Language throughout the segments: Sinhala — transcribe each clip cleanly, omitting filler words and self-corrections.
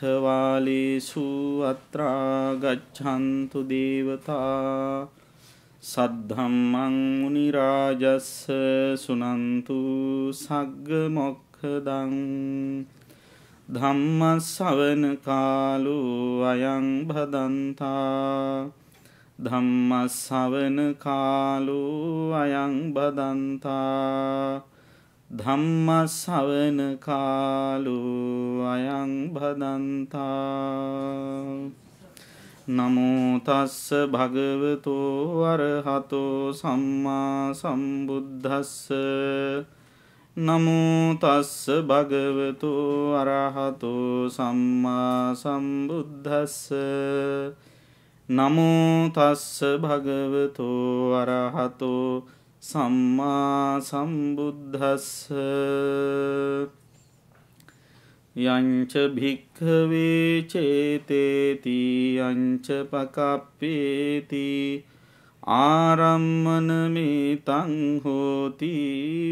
අත්ථවාලේසු අත්‍රා ගච්ඡන්තු දේවතා සද්ධම්මං මුනි රාජස්ස සුනන්තු සග්ග මොක්ඛදං ධම්ම ශ්‍රවණ කාලෝ අයං භදන්තා ධම්ම ශ්‍රවණ කාලෝ අයං භදන්තා ධම්ම ශ්‍රවණ කාලෝ අයං භදන්තා නමෝ තස්ස භගවතෝ අරහතෝ සම්මා සම්බුද්දස්ස නමෝ තස්ස භගවතෝ අරහතෝ සම්මා සම්බුද්දස්ස නමෝ තස්ස භගවතෝ අරහතෝ සම්මා සම්බුද්දස්ස යංච භික්ඛවේ චේතේති යංච පකප්පේති ආරම්මන මේතං හෝති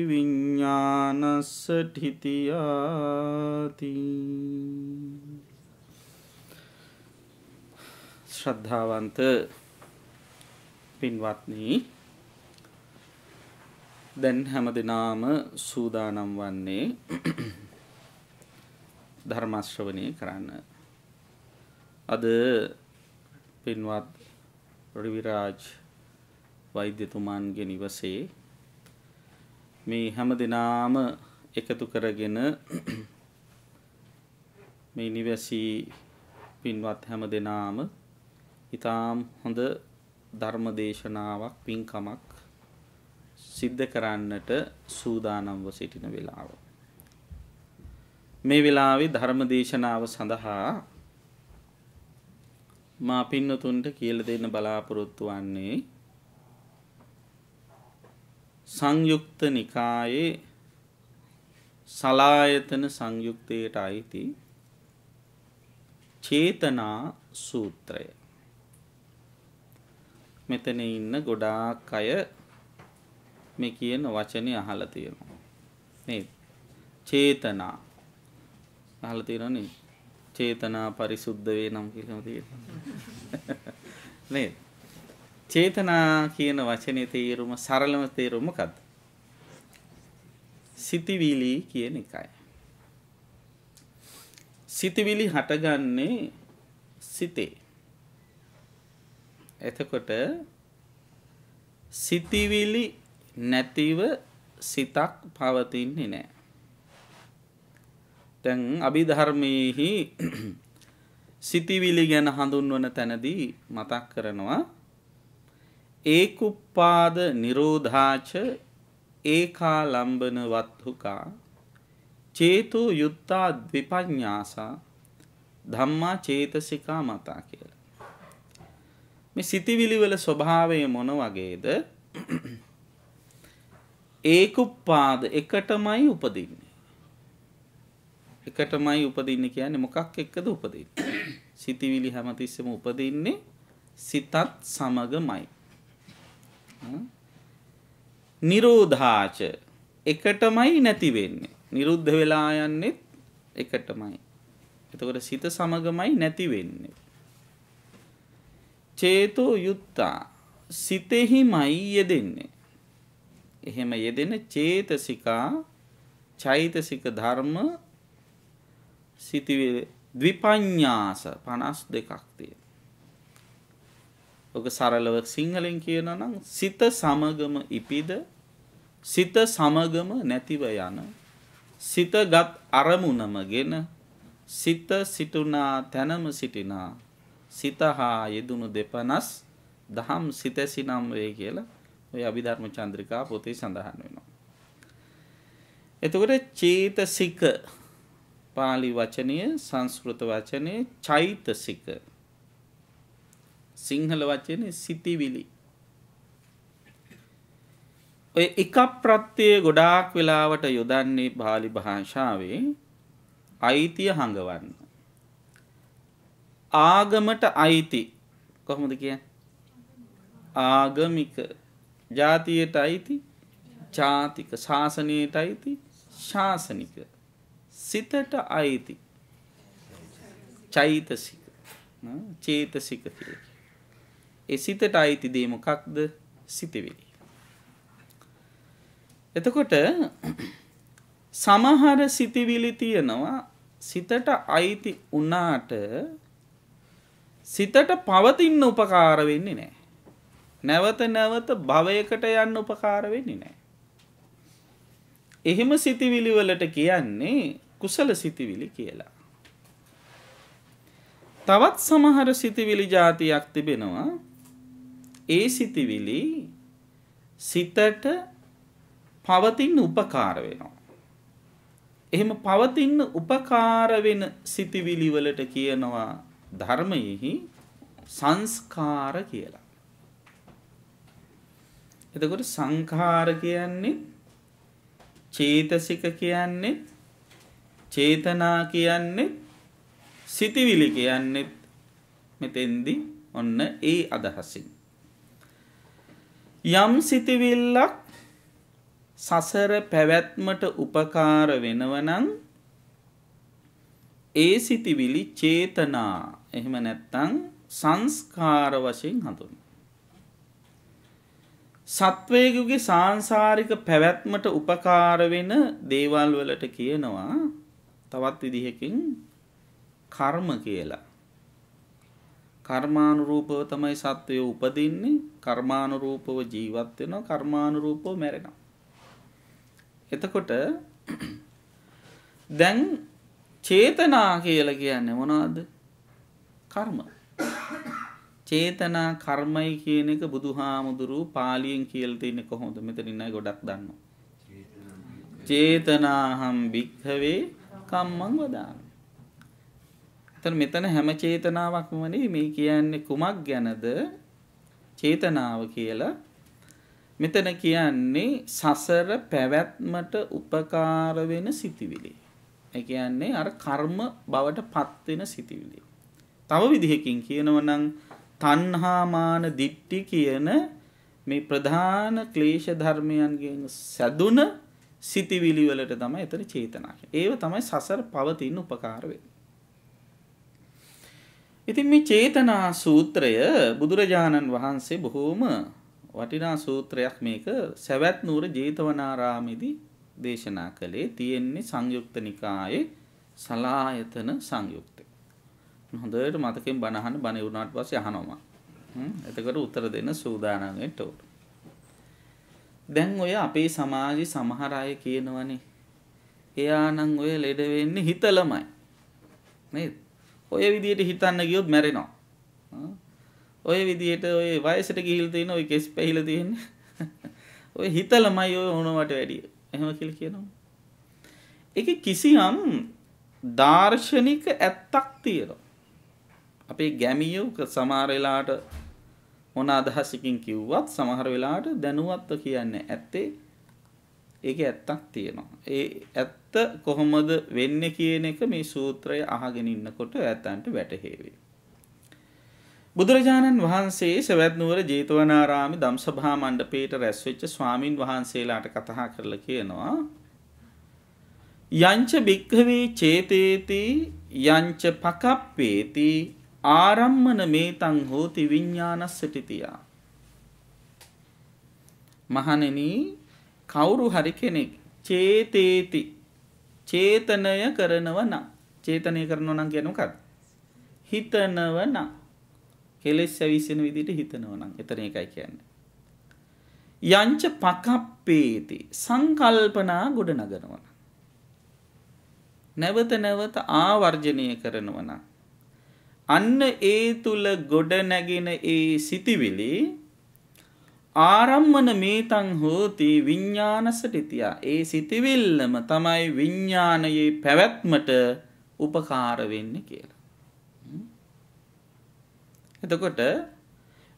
විඤ්ඤානස්ස ඨිතියාති. ශ්‍රද්ධාවන්ත පින්වත්නි, දැන් හැමදෙනාම සූදානම් වන්නේ ධර්ම ශ්‍රවණය කරන්න. අද පින්වත් රවිරාජ් වෛද්‍යතුමාන්ගේ නිවසේ මේ හැමදෙනාම එකතු කරගෙන මේ නිවසේ පින්වත් හැමදෙනාම ඊටාම් හොඳ ධර්ම දේශනාවක් පින්කමක් සිද්ධ කරන්නට සූදානම්ව සිටින වෙලාව. මේ වෙලාවේ ධර්ම දේශනාව සඳහා මා පින්නතුන්ට කියලා දෙන්න බලාපොරොත්තු වන්නේ සංයුක්ත නිකායේ සලායතන සංයුක්තයට අයිති චේතනා සූත්‍රය. මෙතන ඉන්න ගොඩාක් අය මේ කියන වචනේ අහලා තියෙනවා නේද? චේතනා අහලා තියෙනවා නේද? චේතනා පරිසුද්ධ වේ නම් කියලා තියෙනවා නේද? චේතනා කියන වචනේ තේරුම සරලම තේරුම මොකද්ද? සිතිවිලි කියන එකයි. සිතිවිලි හටගන්නේ සිතේ. එතකොට සිතිවිලි නැතිව සිතක් පවතින්නේ නැහැ. දැන් අභිධර්මයේහි සිතිවිලි ගැන හඳුන්වන තැනදී මතක් කරනවා ඒකුප්පාද නිරෝධාච ඒකාලම්බන වත්තුකා චේතෝ යුත්තා ද්විපඤ්ඤාසා ධම්මා චේතසිකා මතා කියලා. මේ සිතිවිලි වල ස්වභාවය මොන වගේද? ඒකුප්පාද එකටමයි උපදින්නේ. එකටමයි උපදින්නේ කියන්නේ මොකක් එක්කද උපදින්නේ? සිතිවිලි හැමතිස්සෙම උපදින්නේ සිතත් සමගමයි. නිරෝධාච එකටමයි නැති වෙන්නේ. නිරුද්ධ වෙලා යන්නේ එකටමයි. එතකොට සිත සමගමයි නැති වෙන්නේ. චේතෝ යුත්තා සිතෙහිමයි යෙදෙන්නේ. එහෙම යෙදෙන චේතසිකා චෛතසික ධර්ම සිතිවිලි ද්විපඤ්ඤාස 52ක් තියෙනවා. ඔක සරලව සිංහලෙන් කියනවා නම් සිත සමගම ඉපිද සිත සමගම නැතිව යන සිතගත් අරමුණමගෙන සිත සිටුනා තැනම සිටිනා සිත හා යෙදුණු දෙපනස් දහම් සිතසිනම් වේ කියලා ඔය අභිධර්ම චන්ද්‍රිකා පොතේ සඳහන් වෙනවා. එතකොට චේතසික පාලි වචනය සංස්කෘත වචනේ චෛතසික සිංහල වචනේ සිතිවිලි. ඔය එක ප්‍රත්‍යය ගොඩාක් වෙලාවට යොදන්නේ පාලි භාෂාවේ අයිතිය හංගවන්න. ආගමට අයිති කොහොමද කියන්නේ? ආගමික. ජාතියට අයිති ජාතික. ශාසනයට අයිති ශාසනික. සිතට අයිති චෛතසික. චේතසික කියලා. ඒ සිතට අයිති දේ මොකක්ද? සිතවිලි. එතකොට සමහර සිතවිලි තියෙනවා සිතට අයිති වුණාට සිතට පවතින්න උපකාර වෙන්නේ නැහැ. නැවත නැවත භවයකට යන්න උපකාර වෙන්නේ නැහැ. එහෙම සිතවිලි වලට කියන්නේ කුසල සිතවිලි කියලා. තවත් සමහර සිතවිලි જાතියක් තිබෙනවා. ඒ සිතවිලි සිතට පවතින්න උපකාර වෙනවා. එහෙම පවතින්න උපකාර වෙන සිතවිලි වලට කියනවා ධර්මයෙහි සංස්කාර කියලා. එතකොට සංඛාර කියන්නේ චේතසික කියන්නේ චේතනා කියන්නේ සිතවිලි කියන්නේ මෙතෙන්දි ඔන්න ඒ අදහසින් යම් සිතවිල්ලක් සසර පැවැත්මට උපකාර වෙනවනම් ඒ සිතවිලි චේතනා එහෙම නැත්නම් සංස්කාර වශයෙන් හඳුන්වනවා. සත්වයෙකුගේ සාංශාරික පැවැත්මට උපකාර වෙන දේවල් වලට කියනවා තවත් විදිහකින් කර්ම කියලා. කර්මානුරූපව තමයි සත්වය උපදින්නේ, කර්මානුරූපව ජීවත් වෙනවා, කර්මානුරූපව මැරෙනවා. එතකොට දැන් චේතනා කියලා කියන්නේ මොනවද? කර්ම. චේතනා කර්මයි කියන එක බුදුහාමුදුරුවෝ පාලියෙන් කියලා තියෙන්නේ කොහොමද? මෙතන ඉන්න අය ගොඩක් දන්නවා. චේතනාහම් භික්ඛවේ කම්මං වදාමි. මෙතන හැම චේතනාවක්ම නෙවෙයි මේ කියන්නේ කුමක් ගැනද? චේතනාව කියලා මෙතන කියන්නේ සසර පැවැත්මට උපකාර වෙන සිතිවිලි. ඒ කියන්නේ අර කර්ම බවට පත් වෙන සිතිවිලි. තව විදිහකින් කියනවා නම් තණ්හා මාන දිට්ඨි කියන මේ ප්‍රධාන ක්ලේශ ධර්මයන්ගෙන් සැදුන සිතිවිලි වලට තමයි එතන චේතනා කියන්නේ. ඒව තමයි සසර පවතින උපකාර වෙන්නේ. ඉතින් මේ චේතනා සූත්‍රය බුදුරජාණන් වහන්සේ බොහෝම වටිනා සූත්‍රයක්. මේක සවැත් නුවර ජේතවනාරාමේදී දේශනා කළේ. තියෙන්නේ සංයුක්ත නිකායේ සලායතන සංයුක්තේ. හොඳට මතකෙන් බණ අහන්න, බණ වුණාට පස්සේ අහනවා. එතකොට උත්තර දෙන්න සූදානම් වෙන්න ඕන. දැන් ඔය අපේ සමාජයේ සමහර අය කියනවනේ එයා නම් ඔය ලෙඩ වෙන්නේ හිතලමයි නේද? ඔය විදියට හිතන්න ගියොත් මැරෙනවා. ඔය විදියට ඔය වයසට ගිහිල්ලා තියෙන ඔය කෙස් පැහිලා තියෙන්නේ ඔය හිතලමයි ඔය වුණාට වැඩිය. එහෙම කියලා කියනවා. ඒකේ කිසියම් දාර්ශනික ඇත්තක් තියෙනවා. අපේ ගැමියෝ සමහර වෙලාවට මොන අදහසකින් කිව්වත් සමහර වෙලාවට දැනුවත්ව කියන්නේ ඇත්තේ ඒකේ ඇත්තක් තියෙනවා. ඒ ඇත්ත කොහොමද වෙන්නේ කියන එක මේ සූත්‍රය අහගෙන ඉන්නකොට ඇත්තන්ට වැටහෙවි. බුදුරජාණන් වහන්සේ සවැත් නුවර ජේතවනාරාමේ ධම්සභා මණ්ඩපයේට රැස් වෙච්ච ස්වාමින් වහන්සේලාට කතා කරලා කියනවා යංච භික්ඛවේ චේතේති යංච පකප්පේති ආරම්මන මේතං හෝති විඤ්ඤාණස්සටිතියා. මහණෙනි, කවුරු හරි කෙනෙක් චේතේති චේතනය කරනව නම්, චේතනය කරනවා නම් කියන්නේ මොකක්ද? හිතනව නම්, කෙලෙස් ඇවිස්සෙන විදිහට හිතනව නම්, එතන ඒකයි කියන්නේ. යංච පකප්පේති සංකල්පනා ගොඩ නගනවා. නැවත නැවත ආවර්ජනය කරනවා නම් අන්න ඒ තුල ගොඩ නැගෙන ඒ සිතිවිලි ආරම්මන මේතං හෝති විඤ්ඤාණස්සටිතියා. ඒ සිතිවිල්ලම තමයි විඤ්ඤාණයේ පැවැත්මට උපකාර වෙන්නේ කියලා. එතකොට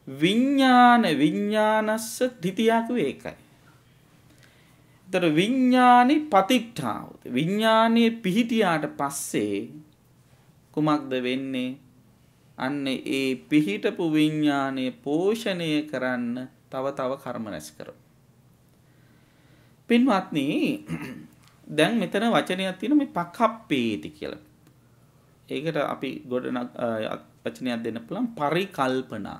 විඤ්ඤාණස්ස ත්‍ිතියක් වේකයි. ඒතර විඤ්ඤාණි පතිට්ඨාව. විඤ්ඤාණයේ පිහිටියාට පස්සේ කුමක්ද වෙන්නේ? අන්න ඒ පිහිටපු විඤ්ඤාණය පෝෂණය කරන්න තව තව කර්ම රැස් කරමු. පින්වත්නි, දැන් මෙතන වචනයක් තියෙනවා මේ පකප්පේති කියලා. ඒකට අපි ගොඩනක් වචනයක් දෙන්න පුළුවන් පරිකල්පනා.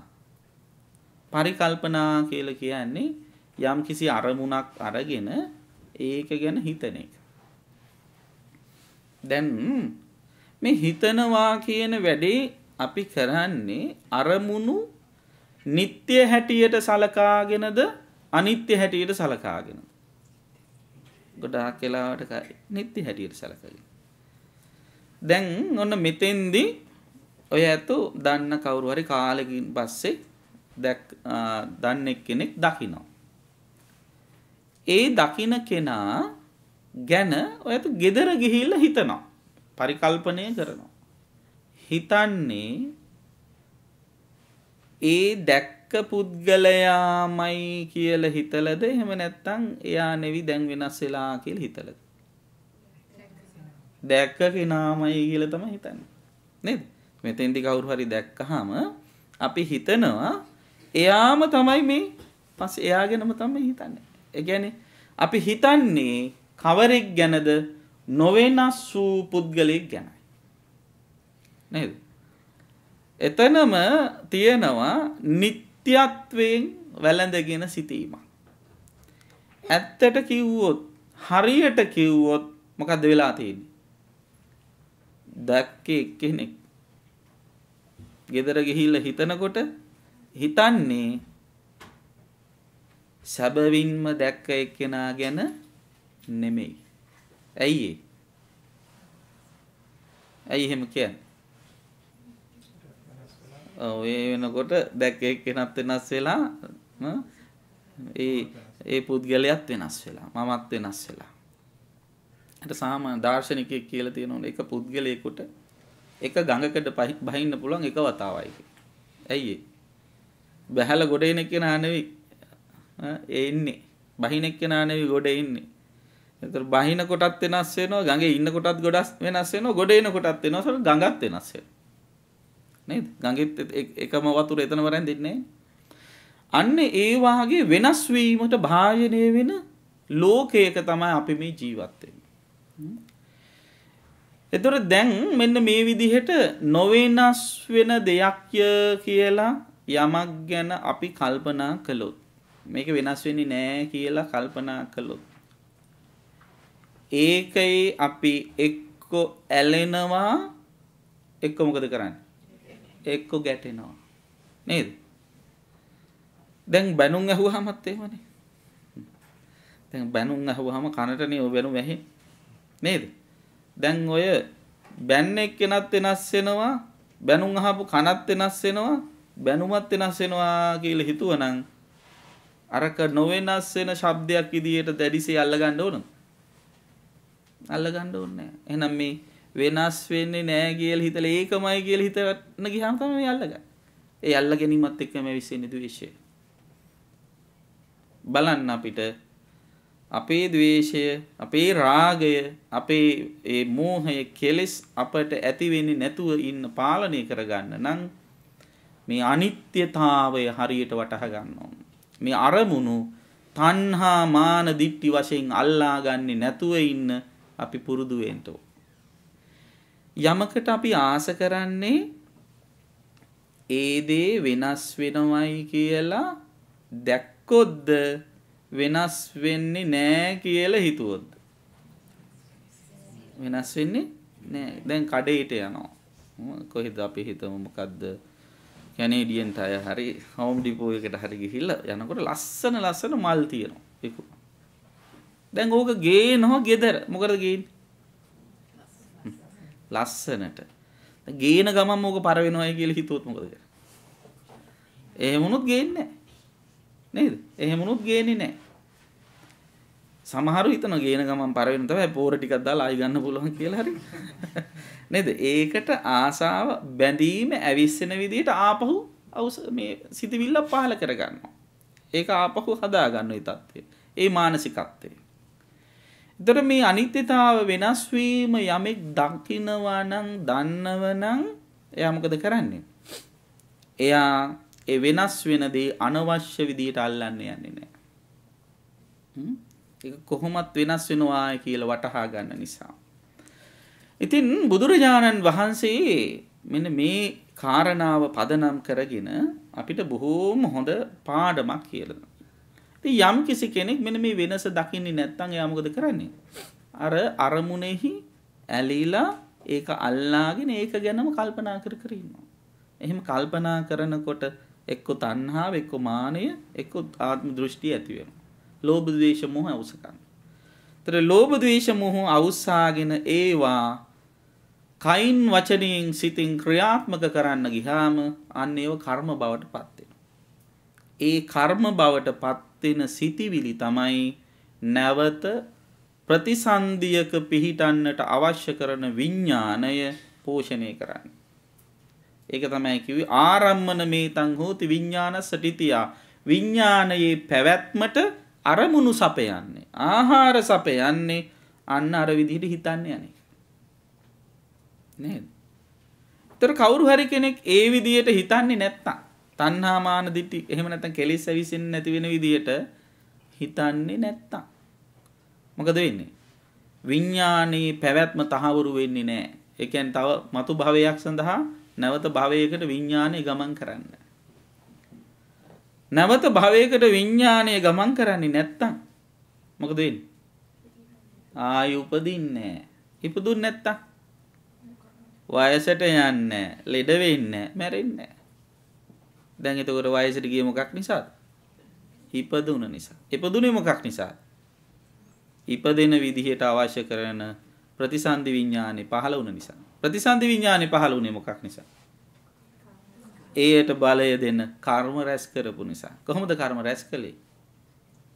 පරිකල්පනා කියලා කියන්නේ යම් කිසි අරමුණක් අරගෙන ඒක ගැන හිතන එක. දැන් මේ හිතනවා කියන වැඩේ අපි කරන්නේ අරමුණු නිත්‍ය හැටියට සලකාගෙනද අනිත්‍ය හැටියට සලකාගෙනද? ගොඩාක් වෙලාවට නිත්‍ය හැටියට සලකගෙන. දැන් ඔන්න මෙතෙන්දී ඔය ඇතු දන්න කවුරු හරි කාලෙකින් පස්සේ දන්න කෙනෙක් දකිනවා. ඒ දකින කෙනා ගැන ඔය ඇතු ගෙදර ගිහිල්ලා හිතනවා. පරිකල්පනය කරනවා. හිතන්නේ ඒ දැක්ක පුද්ගලයාමයි කියලා හිතලද එහෙම නැත්නම් එයා නෙවි දැන් වෙනස් වෙලා කියලා හිතලද? දැක්ක කෙනාමයි කියලා තමයි හිතන්නේ. නේද? මෙතෙන්දි කවුරු හරි දැක්කහම අපි හිතනවා එයාම තමයි මේ පස්සේ එයාගෙනම තමයි හිතන්නේ. ඒ කියන්නේ අපි හිතන්නේ කවරෙක් ගැනද? නොවෙනස් වූ පුද්ගලයෙක් ගැනයි. නේද? එතනම තියෙනවා නිත්‍යත්වයෙන් වැළඳගෙන සිටීම. ඇත්තට කිව්වොත් හරියට කිව්වොත් මොකද්ද වෙලා තියෙන්නේ? දැක්කේ කෙනෙක් ගෙදර ගිහිල්ලා හිතනකොට හිතන්නේ සැබවින්ම දැක්ක එක්කෙනා ගැන නෙමෙයි. ඇයි ඒ? ඇයි එහෙම කියන්නේ? ඒ වෙනකොට දැක්ක එක්කෙනත් වෙනස් වෙලා ඒ පුද්ගලයාත් වෙනස් වෙලා මමත් වෙනස් වෙලා. ඒට සාමාන්‍ය දාර්ශනිකයෙක් කියලා තියෙනවනේ එක පුද්ගලයෙකුට එක ගඟකට බහින්න පුළුවන් එක වතාවයි. ඇයි ඒ? බහැලා ගොඩ එන කෙනා නෙවෙයි ඒ ඉන්නේ. බහින කෙනා නෙවෙයි ගොඩ ඉන්නේ. ඒතර බහින කොටත් වෙනස් වෙනවා, ගඟේ ඉන්න කොටත් ගොඩක් වෙනස් වෙනවා, ගොඩ එන කොටත් වෙනවා, සර ගඟත් වෙනස් වෙනවා. නේද? ගඟෙත් එකම වතුර එතනම රැඳෙන්නේ නැහැ. අන්න ඒ වාගේ වෙනස් වීමට භාජනය වෙන ලෝකයක තමයි අපි මේ ජීවත් වෙන්නේ. එතකොට දැන් මෙන්න මේ විදිහට නොවෙනස් වෙන දෙයක් කියලා යමක් ගැන අපි කල්පනා කළොත්, මේක වෙනස් වෙන්නේ නැහැ කියලා කල්පනා කළොත්, ඒකේ අපි එක්ක ඇලෙනවා, එක්ක මොකද කරන්නේ? එක්ක ගැටෙනවා. නේද? දැන් බැනුම් අහුවාමත් එහෙමනේ. දැන් බැනුම් අහුවාම කනටනේ ඔය බැනුම් ඇහෙන්නේ. නේද? දැන් ඔය බැන්නේ කෙනත් වෙනස් වෙනවා, බැනුම් අහපු කනත් වෙනස් වෙනවා, බැනුමත් වෙනස් වෙනවා කියලා හිතුවනම් අරක නොවෙනස් වෙන ශබ්දයක් විදියට දැඩිසේ අල්ලගන්න ඕනද? අල්ලගන්න ඕනේ නැහැ. එහෙනම් මේ වෙනස් වෙන්නේ නැහැ කියලා හිතලා ඒකමයි කියලා හිතන්න ගියාම තමයි මේ අල්ලගන්නේ. ඒ අල්ල ගැනීමත් එක්කම විශ්ෙන්නේ ද්වේෂය. බලන්න අපිට අපේ ද්වේෂය, අපේ රාගය, අපේ ඒ මෝහය කෙලෙස් අපට ඇති වෙන්නේ නැතුව ඉන්න පාලනය කරගන්න නම් මේ අනිත්‍යතාවය හරියට වටහා ගන්න ඕන. මේ අරමුණු තණ්හා මාන දිට්ඨි වශයෙන් අල්ලාගන්නේ නැතුව ඉන්න අපි පුරුදු වෙන්න ඕන. යමකට අපි ආස කරන්නේ ඒ දේ වෙනස් වෙනවයි කියලා දැක්කොත්ද වෙනස් වෙන්නේ නැහැ කියලා හිතුවොත්? වෙනස් වෙන්නේ නැහැ. දැන් කඩේට යනවා. කොහෙද අපි හිතමු මොකද්ද? කැනේඩියන් ටයර් හරි හෝම් ඩිපෝ එකට හරි ගිහිල්ලා යනකොට ලස්සන මල් තියෙනවා. ඒක. දැන් ඕක ගේනවා ගෙදර. මොකද ගේන්නේ? ලස්සනට. ගේන ගමන් ඕක පර වෙනවයි කියලා හිතුවොත් මොකද කරන්නේ? එහෙම වුණොත් ගේන්නේ නැහැ. නේද? එහෙම වුණොත් ගේන්නේ නැහැ. සමහරු හිතනවා ගේන ගමන් පර වෙන තමයි පෝර ටිකක් දාලා ආයි ගන්න පුළුවන් කියලා හරි. නේද? ඒකට ආසාව බැඳීම ඇවිස්සෙන විදිහට ආපහු මේ සිතවිල්ල පහල කර ගන්නවා. ඒක ආපහු හදා ගන්න ඒ தත්ත්වය. ඒ මානසිකත්වය. ඒතර මේ අනිත්‍යතාව වෙනස් වීම යමෙක් දකිනවා නම් දන්නව නම් එයා මොකද කරන්නේ? එයා ඒ වෙනස් වෙන දේ අනවශ්‍ය විදිහට අල්ලන්න යන්නේ නැහැ. ඒක කොහොමත් වෙනස් වෙනවා කියලා වටහා ගන්න නිසා. ඉතින් බුදුරජාණන් වහන්සේ මෙන්න මේ කාරණාව පදනම් කරගෙන අපිට බොහෝම හොඳ පාඩමක් කියලා දෙනවා. ඉතින් යම් කිසි කෙනෙක් මෙන්න මේ වෙනස දකින්නේ නැත්නම් එයා මොකද කරන්නේ? අර අරමුණෙහි ඇලීලා ඒක අල්ලාගෙන ඒක ගැනම කල්පනා කර කර ඉන්නවා. එහෙම කල්පනා කරනකොට එක්ක තණ්හාව, එක්ක මානය, එක්ක ආත්ම දෘෂ්ටි ඇති වෙනවා. ලෝභ ද්වේෂ මොහ අවසකම්. තර ලෝභ ද්වේෂ මොහ අවසාගෙන ඒවා කයින් වචනයෙන් සිතින් ක්‍රියාත්මක කරන්න ගියාම අන්න ඒව කර්ම බවට පත් වෙනවා. ඒ කර්ම බවට පත් වෙන සිටිවිලි තමයි නැවත ප්‍රතිසන්දියක පිහිටන්නට අවශ්‍ය කරන විඥාණය පෝෂණය කරන්නේ. ඒක තමයි කිව්වේ ආරම්මන මේතං හෝති විඥානස්ස තිතියා. විඥානයේ පැවැත්මට අරමුණු සපයන්නේ, ආහාර සපයන්නේ අන්න අර විදිහට හිතන්නේ යන්නේ. නේද? ඒතර කවුරු හරි කෙනෙක් ඒ විදිහට හිතන්නේ නැත්තම්, තණ්හා මාන දිටි එහෙම නැත්නම් කෙලෙස් ඇවිසින් නැති වෙන විදිහට හිතන්නේ නැත්තම් මොකද වෙන්නේ? විඥානයේ පැවැත්ම තහවුරු වෙන්නේ නැහැ. ඒ කියන්නේ තව මතු භවයක් සඳහා නැවත භවයකට විඥානය ගමන් කරන්න. නැවත භවයකට විඥානය ගමන් කරන්නේ නැත්තම් මොකද වෙන්නේ? ආයි උපදින්නේ නැහැ. ඉපදුන්නේ නැත්තම් වයසට යන්නේ, ලෙඩ වෙන්නේ, මැරෙන්නේ නැහැ. දැන් එතකොට වයසට ගියේ මොකක් නිසාද? ඉපදුන නිසා. ඉපදුනේ මොකක් නිසාද? ඉපදෙන විදිහට අවශ්‍ය කරන ප්‍රතිසන්දි විඥානේ පහළ වුණ නිසා. ප්‍රතිසන්දි විඥානේ පහළ වුණේ මොකක් නිසා? ඒයට බලය දෙන කර්ම රැස් කරපු නිසා. කොහොමද කර්ම රැස් කළේ?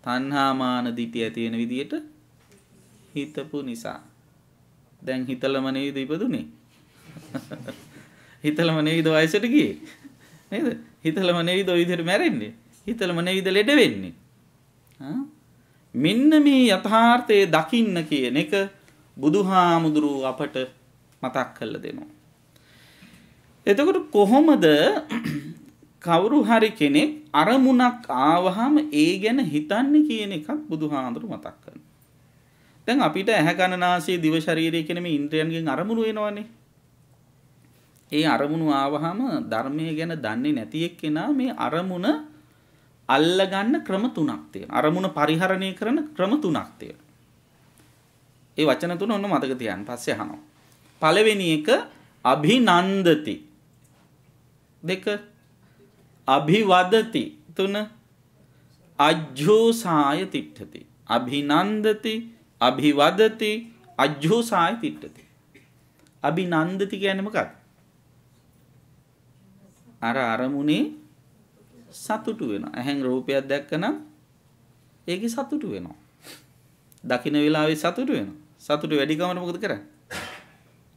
තණ්හා මාන දිටි ඇති වෙන විදිහට හිතපු නිසා. දැන් හිතලම නෙවෙයිද ඉපදුනේ? හිතලම නෙවෙයිද වයසට ගියේ? නේද? හිතලම නෙවෙයිද ඔය විදිහට මැරෙන්නේ? හිතලම නෙවෙයිද ලෙඩ වෙන්නේ? මෙන්න මේ යථාර්ථය දකින්න කියන එක බුදුහාමුදුරුව අපට මතක් කරලා දෙනවා. එතකොට කොහොමද කවුරු හරි කෙනෙක් අරමුණක් ආවහම ඒ ගැන හිතන්නේ කියන එකක් බුදුහාමුදුරුව මතක් කරනවා. දැන් අපිට ඇහැ කන නාසය දිව ශරීරය කියන මේ ඉන්ද්‍රයන්ගෙන් අරමුණු වෙනවනේ. ඒ අරමුණු ආවහම ධර්මයේ ගැන දන්නේ නැති එක්කෙනා මේ අරමුණ අල්ලගන්න ක්‍රම තුනක් තියෙනවා. අරමුණ පරිහරණය කරන ක්‍රම තුනක් තියෙනවා. ඒ වචන තුන ඔන්න මතක තියාගන්න. පස්සේ අහනවා. පළවෙනි එක අභිනන්දති. දෙක අභිවදති. තුන අජ්ජෝසාය තිට්ඨති. අභිනන්දති, අභිවදති, අජ්ජෝසාය තිට්ඨති. අභිනන්දති කියන්නේ මොකක්ද? අර අරමුණේ සතුටු වෙනවා. ඇහෙන් රූපයක් දැක්කනම් ඒකේ සතුටු වෙනවා. දකින්න වෙලාවේ සතුටු වෙනවා. සතුටු වැඩි කමන මොකද කරන්නේ?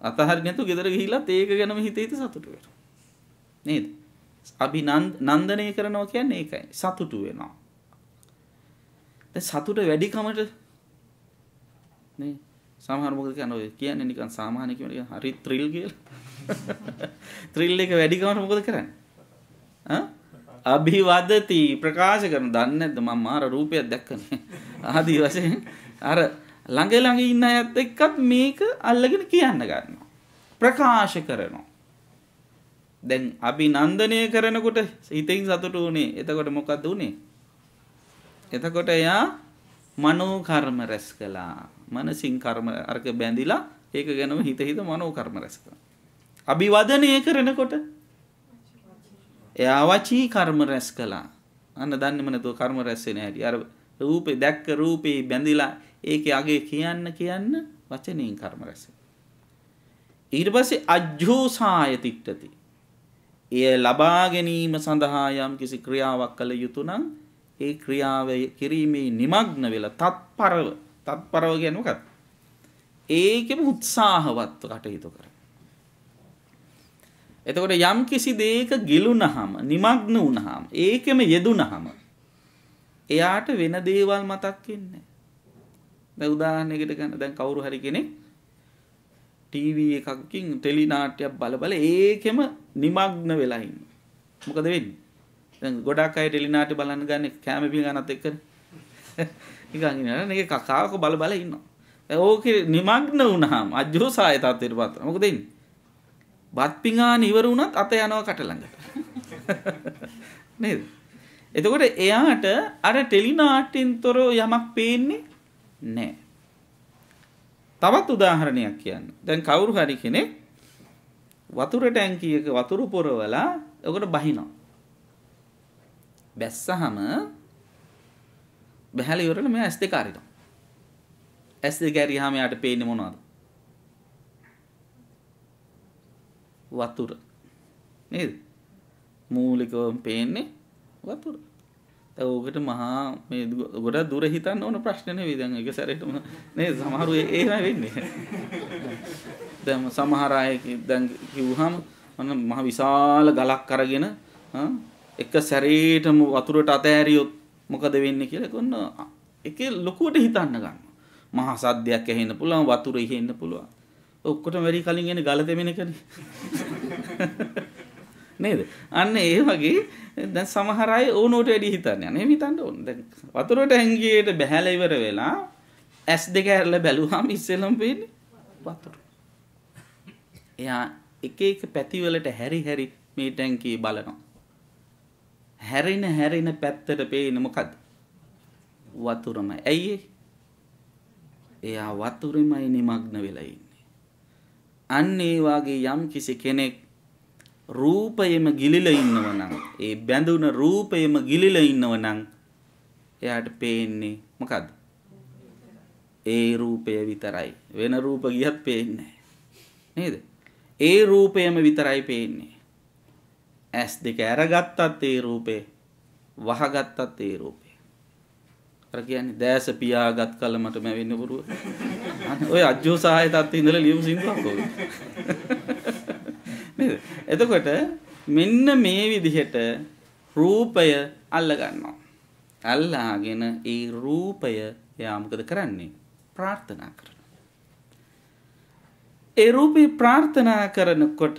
අතහරින්න නැතුව ගෙදර ගිහිල්ලා ඒක ගැනම හිත සතුටු වෙනවා. නේද? අභිනන්දනය කරනවා කියන්නේ ඒකයි. සතුටු වෙනවා. දැන් සතුට වැඩි කමට නේ සමහර මොකද කියන්නේ නිකන් සාමාන්‍ය කියන හරි ත්‍රිල් කියලා. ත්‍රිල් එක වැඩි කමට මොකද කරන්නේ? අභිවදති ප්‍රකාශ කරන දන්නේ නැද්ද මම මාර රූපයක් දැක්කනේ ආදී වශයෙන් අර ළඟ ළඟ ඉන්න අයත් එක්කත් මේක අල්ලගෙන කියන්න ගන්නවා ප්‍රකාශ කරනවා. දැන් අභිනන්දනය කරනකොට හිතෙන් සතුටු උනේ. එතකොට මොකද්ද උනේ? එතකොට එයා මනෝ කර්ම රැස් කළා. මනසින් කර්ම අරක බැඳිලා ඒක ගැනම හිත මනෝ කර්ම රැස් කළා. අභිවදනය කරනකොට එයා වචී කර්ම රැස් කළා. අන්න දන්නේම නැතුව කර්ම රැස් වෙන හැටි. අර රූපේ දැක්ක රූපේ බැඳිලා ඒකේ අගේ කියන්න වචනෙන් කර්ම රැස් වෙනවා. ඊට පස්සේ අජ්ජෝසාය තිට්ඨති. එය ලබා ගැනීම සඳහා යම් කිසි ක්‍රියාවක් කළ යුතු නම් ඒ ක්‍රියාව කිරීමේ නිමග්න වෙලා තත්පරව කියන්නේ මොකක්ද? ඒකෙම උත්සාහවත්ව කටයුතු කරනවා. එතකොට යම් කිසි දෙයක ගිලුනහම නිමග්න වුනහම ඒකෙම යෙදුනහම එයාට වෙන දේවල් මතක් වෙන්නේ නැහැ. දැන් උදාහරණයකට ගන්න දැන් කවුරු හරි කෙනෙක් ටීවී එකකින් ටෙලි නාට්‍යයක් බල ඒකෙම නිමග්න වෙලා ඉන්න. මොකද වෙන්නේ? දැන් ගොඩක් අය ටෙලි නාට්‍ය බලන්න ගන්නේ කැම පිළ ගන්නත් එක්කනේ. නිකන් ඉන්නවා නේ කකාවක බල ඉන්නවා. ඕකේ නිමග්න වුණාම අජෝසාය තත්ත්වයටපත් වෙනවා. මොකද වෙන්නේ? බත් පිඟාන ඉවර වුණත් අත යනවා කට ළඟට. නේද? එතකොට එයාට අර ටෙලි නාට්‍යෙන් තොරව යමක් පේන්නේ නැහැ. තවත් උදාහරණයක් කියන්න. දැන් කවුරු හරි කෙනෙක් වතුර ටැංකියක වතුර පොරවලා ඔකට බහිනවා. බැස්සහම බහැලා ඉවරලා මෙයා S2 අරිනවා. S2 ඇරියාම යාට පේන්නේ මොනවද? වතුර. නේද? මූලිකවම පේන්නේ වතුර. ඕකට මහා මේ ගොඩක් දුර හිතන්න ඕන ප්‍රශ්න නෙවෙයි. දැන් එක සැරේටම නේද? සමහරු එහෙමයි වෙන්නේ. දැන් සමහර අය දැන් කිව්වහම මම මහ විශාල ගලක් අරගෙන එක සැරේටම වතුරට අතෑරියොත් මොකද වෙන්නේ කියලා කොන්න එකේ ලොකුවට හිතන්න ගන්නවා. මහා සද්දයක් ඇහෙන්න පුළුවන්, වතුර ඉහෙන්න පුළුවන්. ඔක්කොටම වැඩි කලින් එන්නේ ගල දෙමින එකනේ. නේද? අන්න ඒ වගේ දැන් සමහර අය ඕනෝට වැඩි හිතන්නේ. අනේ හිතන්න ඕන. දැන් වතුරට හැංගියට බහැලා ඉවර වෙලා S2 ඇරලා බැලුවාම ඉස්සෙල්ලම පේන්නේ වතුර. එයා එක එක පැති වලට හැරි හැරි මේ ටැංකිය බලනවා. හැරෙන පැත්තට පේන්නේ මොකද්ද? වතුරමයි. ඇයි එයා වතුරෙමයි නිමග්න වෙලා ඉන්නේ. අන්න ඒ වාගේ යම් කිසි කෙනෙක් රූපයෙම ගිලිලා ඉන්නව නම්, ඒ බැඳුන රූපයෙම ගිලිලා ඉන්නව නම් එයාට පේන්නේ මොකද්ද? ඒ රූපය විතරයි. වෙන රූප ගියත් පේන්නේ නැහැ. නේද? ඒ රූපයම විතරයි පේන්නේ. S2 අරගත්තත් ඒ රූපේ, වහගත්තත් ඒ රූපේ. අර කියන්නේ දැස පියාගත් කලමට මැවෙන්න පුරුව. ඔය අජෝසාය තත්ත්වේ ඉඳලා ලියපු සින්දුවක් ඔය. නේද? එතකොට මෙන්න මේ විදිහට රූපය අල්ල ගන්නවා. අල්ලාගෙන ඒ රූපය එයා මොකද කරන්නේ? ප්‍රාර්ථනා කරනවා. ඒ රූපේ ප්‍රාර්ථනා කරනකොට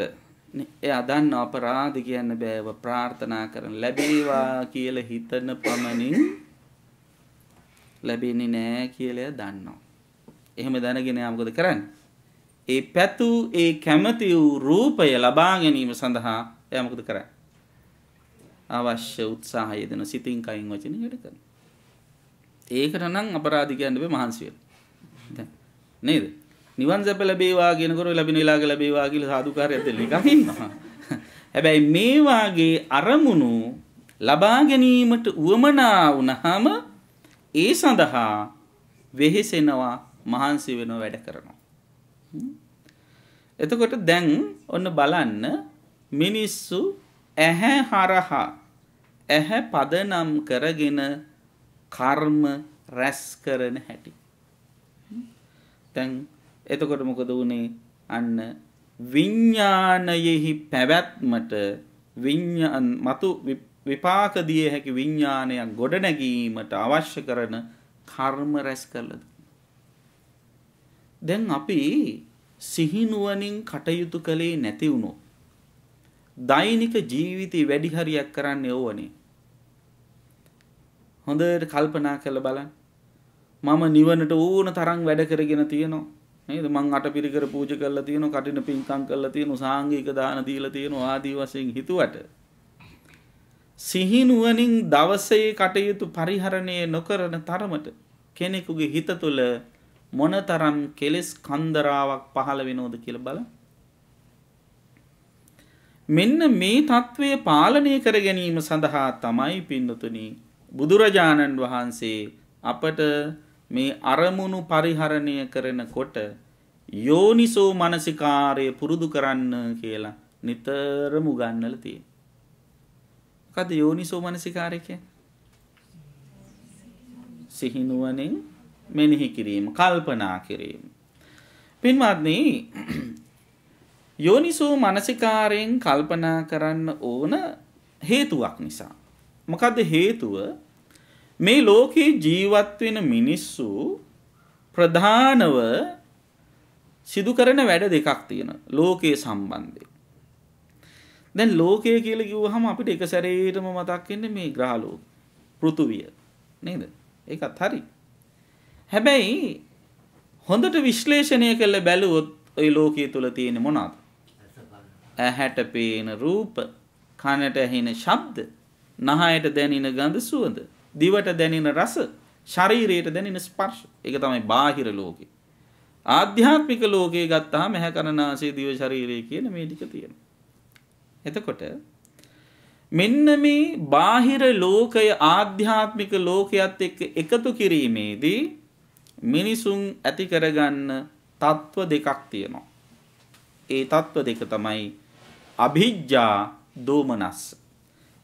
එයා දන්න අපරාධ කියන්න බෑව ප්‍රාර්ථනා කරන ලැබේවා කියලා හිතන පමණින් ලැබෙන්නේ නෑ කියලා එයා දන්නවා. එහෙම දැනගෙන එයා මොකද කරන්නේ? ඒ පැතු ඒ කැමති වූ රූපය ලබා ගැනීම සඳහා එයා මොකද කරන්නේ? අවශ්‍ය උත්සාහය දෙන සිතින් කයින් වචනෙන් වැඩ කරනවා. ඒකට නම් අපරාධ කියන්න බෑ මහන්සි වෙන්න. නේද? නිවන් සැප ලැබේවා කියනකොට ලැබෙන ඊළඟ ලැබේවා කියලා සාදුකාරයක් දෙන්න නිකන් ඉන්නවා. හැබැයි මේ වාගේ අරමුණු ලබා ගැනීමට උවමනා වුණාම ඒ සඳහා වෙහෙසෙනවා, මහන්සි වෙනවා, වැඩ කරනවා. එතකොට දැන් ඔන්න බලන්න මිනිස්සු ඇහැ හරහා ඇහැ පදනම් කරගෙන කර්ම රැස් කරන හැටි. දැන් එතකොට මොකද වුනේ? අන්න විඥානයෙහි පැවැත්මට මතු විපාක දිය හැකි විඥානයක් ගොඩ නැගීමට අවශ්‍ය කරන කර්ම රැස් කළද. දැන් අපි සිහිනුවණින් කටයුතු කළේ නැති වුණොත් දෛනික ජීවිතේ වැඩි හරියක් කරන්නේ ඕවනේ. හොඳට කල්පනා කරලා බලන්න. මම නිවනට ඕන තරම් වැඩ කරගෙන තියෙනවා. නේද? මං අටපිරිකර පූජා කරලා තියෙනවා, කටින පින්කම් කරලා තියෙනවා, සාංගික දාන දීලා තියෙනවා ආදී වශයෙන් හිතුවට සිහිනුවණින් දවසේ කටයුතු පරිහරණය නොකරන තරමට කෙනෙකුගේ හිත තුළ මොනතරම් කෙලෙස් කන්දරාවක් පහළ වෙනවද කියලා බලන්න. මෙන්න මේ తත්වය පාලනය කර ගැනීම සඳහා තමයි පින්නතුනි බුදුරජාණන් වහන්සේ අපට මේ අරමුණු පරිහරණය කරනකොට යෝනිසෝ මනසිකාරය පුරුදු කරන්න කියලා නිතරම උගන්වලා තියෙනවා. මොකද යෝනිසෝ මනසිකාරය කියන්නේ? සිහිනුවණින් මෙනෙහි කිරීම, කල්පනා කිරීම. පින්වත්නි, යෝනිසෝ මනසිකාරයෙන් කල්පනා කරන්න ඕන හේතුවක් නිසා. මොකද්ද හේතුව? මේ ලෝකේ ජීවත් වෙන මිනිස්සු ප්‍රධානව සිදු කරන වැඩ දෙකක් තියෙනවා ලෝකයේ සම්බන්ධයෙන්. දැන් ලෝකය කියලා කිව්වහම අපිට එක සැරේටම මතක් වෙන්නේ මේ ග්‍රහලෝක, පෘථුවිය. නේද? ඒකත් හරි. හැබැයි හොඳට විශ්ලේෂණය කළ බැලුවොත් ওই ලෝකයේ තුල තියෙන මොනවාද? ඇහැට පේන රූප, කනට ඇහෙන ශබ්ද, නහයට දැනෙන ගඳ සුවඳ, දිවට දැනෙන රස, ශරීරයට දැනෙන ස්පර්ශ. ඒක තමයි බාහිර ලෝකේ. ආධ්‍යාත්මික ලෝකේ ගත්තාම ඇහැ කන නාසය දිව ශරීරය කියන මේ ටික තියෙනවා. එතකොට මෙන්න මේ බාහිර ලෝකය ආධ්‍යාත්මික ලෝකයත් එක්ක එකතු කිරීමේදී මිනිසුන් ඇති කරගන්න තත්ත්ව දෙකක් තියෙනවා. ඒ තත්ත්ව දෙක තමයි අභිජ්ජා, දෝමනස්ස.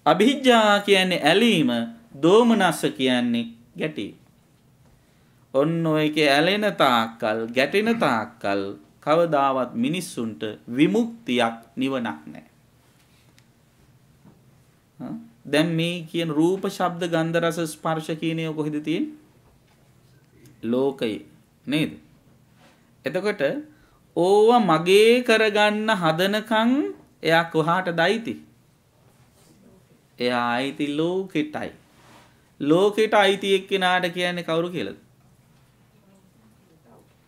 අභිජ්ජා කියන්නේ ඇලීම, දෝමනස්ස කියන්නේ ගැටීම. ඔන්න ඔයකේ ඇලෙන තාක්කල්, ගැටෙන තාක්කල් කවදාවත් මිනිස්සුන්ට විමුක්තියක්, නිවනක් නැහැ. දැන් මේ කියන රූප, ශබ්ද, ගන්ධ, රස, ස්පර්ශ කියන ඒවා කොහෙද තියෙන්නේ? ලෝකයේ නේද? එතකොට ඕවා මගේ කරගන්න හදනකම් එයා කොහාටද අයිති? එයා අයිති ලෝකෙටයි. ලෝකෙට අයිති එක්කෙනාට කියන්නේ කවුරු කියලාද?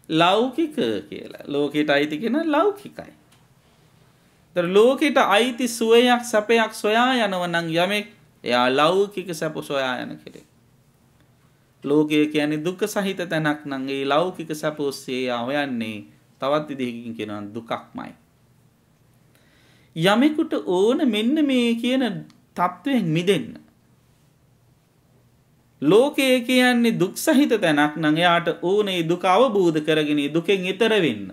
ලෞකික කියලා. ලෝකෙට අයිති කෙනා ලෞකිකයි. ඒතර ලෝකෙට අයිති සුවයක්, සැපයක් සොයා යනව නම් යමෙක්, එයා ලෞකික සැප සොයා යන කෙනෙක්. ලෝකය කියන්නේ දුක්ඛ සහිත තැනක් නම් ඒ ලෞකික සැප ඔස්සේ හොයන්නේ තවත් විදිහකින් කියනවා දුකක්මයි. යමෙකුට ඕන මෙන්න මේ කියන තත්වයෙන් මිදෙන්න. ලෝකය කියන්නේ දුක් සහිත තැනක් නම් එයාට ඕනේ දුක අවබෝධ කරගෙන දුකෙන් ඈතර වෙන්න.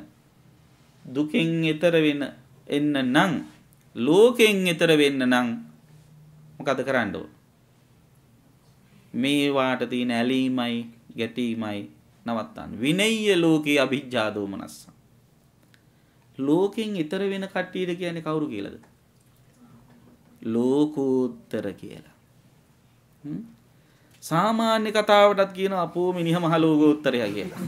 දුකෙන් ඈතර එන්න නම්, ලෝකෙන් ඈතර වෙන්න නම් මොකද කරන්න ඕන? මේවාට තියෙන ඇලීමයි ගැටීමයි නවත්තන්න. විනය්‍ය ලෝකේ අභිජ්ජා දෝමනස්ස. ලෝකෙන් ඈතර වෙන කට්ටියට කියන්නේ කවුරු කියලාද? ලෝකෝත්තර කියලා. සාමාන්‍ය කතාවටත් කියනවා අපෝ මිනිහ මහ ලෝකෝත්තරය කියලා.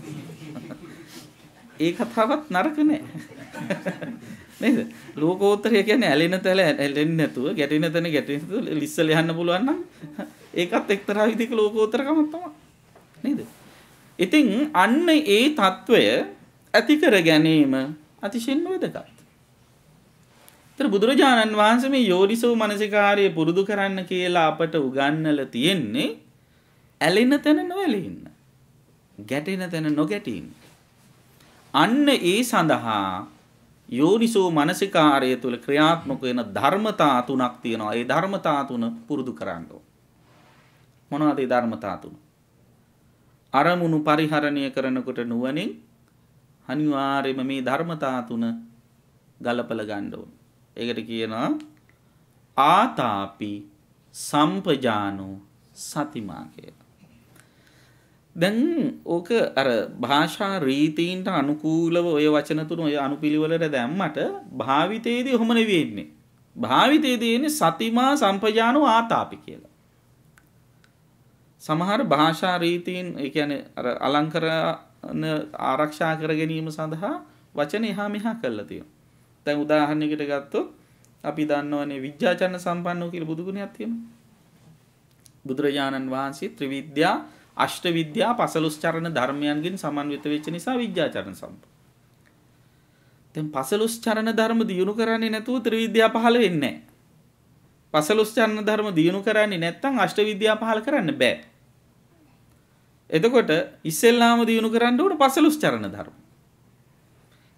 ඒ කතාවත් නරක නෑ. නේද? ලෝකෝත්තරය කියන්නේ ඇලෙන තැන ඇලෙන්නේ නැතුව, ගැටෙන තැන ගැටෙන්නේ නැතුව ලිස්සල යන්න පුළුවන් නම් ඒකත් එක්තරා විදිහක ලෝකෝත්තරකමක් තමයි. නේද? ඉතින් අන්න ඒ తত্ত্বය ඇති කර ගැනීම අතිශයින්ම වැදගත්. ඒතර බුදුරජාණන් වහන්සේ මේ යෝනිසෝ මනසිකාරය පුරුදු කරන්න කියලා අපට උගන්වලා තියෙන්නේ ඇලෙන තැන නොඇලෙන්න, ගැටෙන තැන නොගැටෙන්න. අන්න ඒ සඳහා යෝනිසෝ මනසිකාරය තුළ ක්‍රියාත්මක වෙන ධර්මතා තුනක් තියෙනවා. ඒ ධර්මතා තුන පුරුදු කරන්න ඕන. මොනවද ඒ ධර්මතා තුන? අරමුණු පරිහරණය කරනකොට නුවණින් අනිවාර්යයෙන්ම මේ ධර්මතා තුන ගලපලා ගන්න ඕන. ඒකට කියනවා ආතාපි සම්පජානෝ සතිමා කියලා. දැන් ඕක අර භාෂා රීතීන්ට අනුකූලව ඔය වචන තුන ඔය අනුපිළිවෙලට දැම්මට භාවිතයේදී ඔහොම නෙවෙයි ඉන්නේ. භාවිතයේදී ඉන්නේ සතිමා සම්පජානෝ ආතාපි කියලා. සමහර භාෂා රීතීන් ඒ කියන්නේ අර අලංකරණ ආරක්ෂා කර ගැනීම සඳහා වචන එහා මෙහා කරලා තියෙනවා. දැන් උදාහරණයකට ගත්තොත් අපි දන්නවනේ විද්‍යාචරණ සම්පන්නෝ කියලා බුදු ගුණයක් තියෙනවා. බුදුරජාණන් වහන්සේ ත්‍රිවිද්‍යා, අෂ්ට විද්‍යා, පසළොස් චරණ ධර්මයන්ගෙන් සමන්විත වෙච්ච නිසා විද්‍යාචරණ සම්පන්න. දැන් පසළොස් චරණ ධර්ම දියුණු කරන්නේ නැතුව ත්‍රිවිද්‍යා පහළ වෙන්නේ නැහැ. පසළොස් චරණ ධර්ම දියුණු කරන්නේ නැත්නම් අෂ්ට විද්‍යා පහළ කරන්න බෑ. එතකොට ඉස්සෙල්ලාම දියුණු කරන්න ඕන පසළොස් චරණ ධර්ම.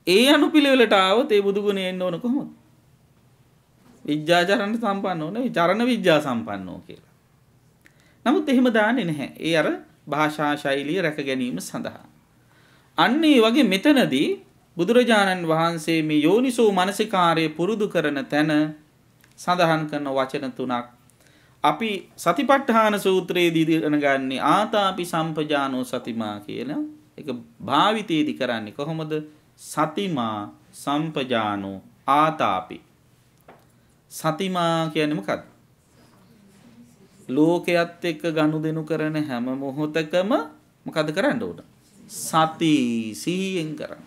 ඒ අනුපිළිවෙලට ආවොත් ඒ බුදු ගුණය එන්න ඕන කොහොමද? විද්‍යාචරණ සම්පන්නෝ නෙවෙයි, චරණ විද්‍යා සම්පන්නෝ කියලා. නමුත් එහෙම දාන්නේ නැහැ. ඒ අර භාෂා ශෛලිය රැක ගැනීම සඳහා. අන්න ඒ වගේ මෙතනදී බුදුරජාණන් වහන්සේ මේ යෝනිසෝ මනසිකාරය පුරුදු කරන තැන සඳහන් කරන වචන තුනක්. අපි සතිපට්ඨාන සූත්‍රයේදී ඉගෙනගන්නේ ආතාපි සම්පජානෝ සතිමා කියන එක භාවිතයේදී කරන්නේ කොහොමද? සතිමා සම්පජානෝ ආතාපි. සතිමා කියන්නේ මොකක්ද? ලෝකයේත් එක්ක ගනුදෙනු කරන හැම මොහොතකම මොකද කරන්න ඕන? සති සිහියෙන් කරන්න.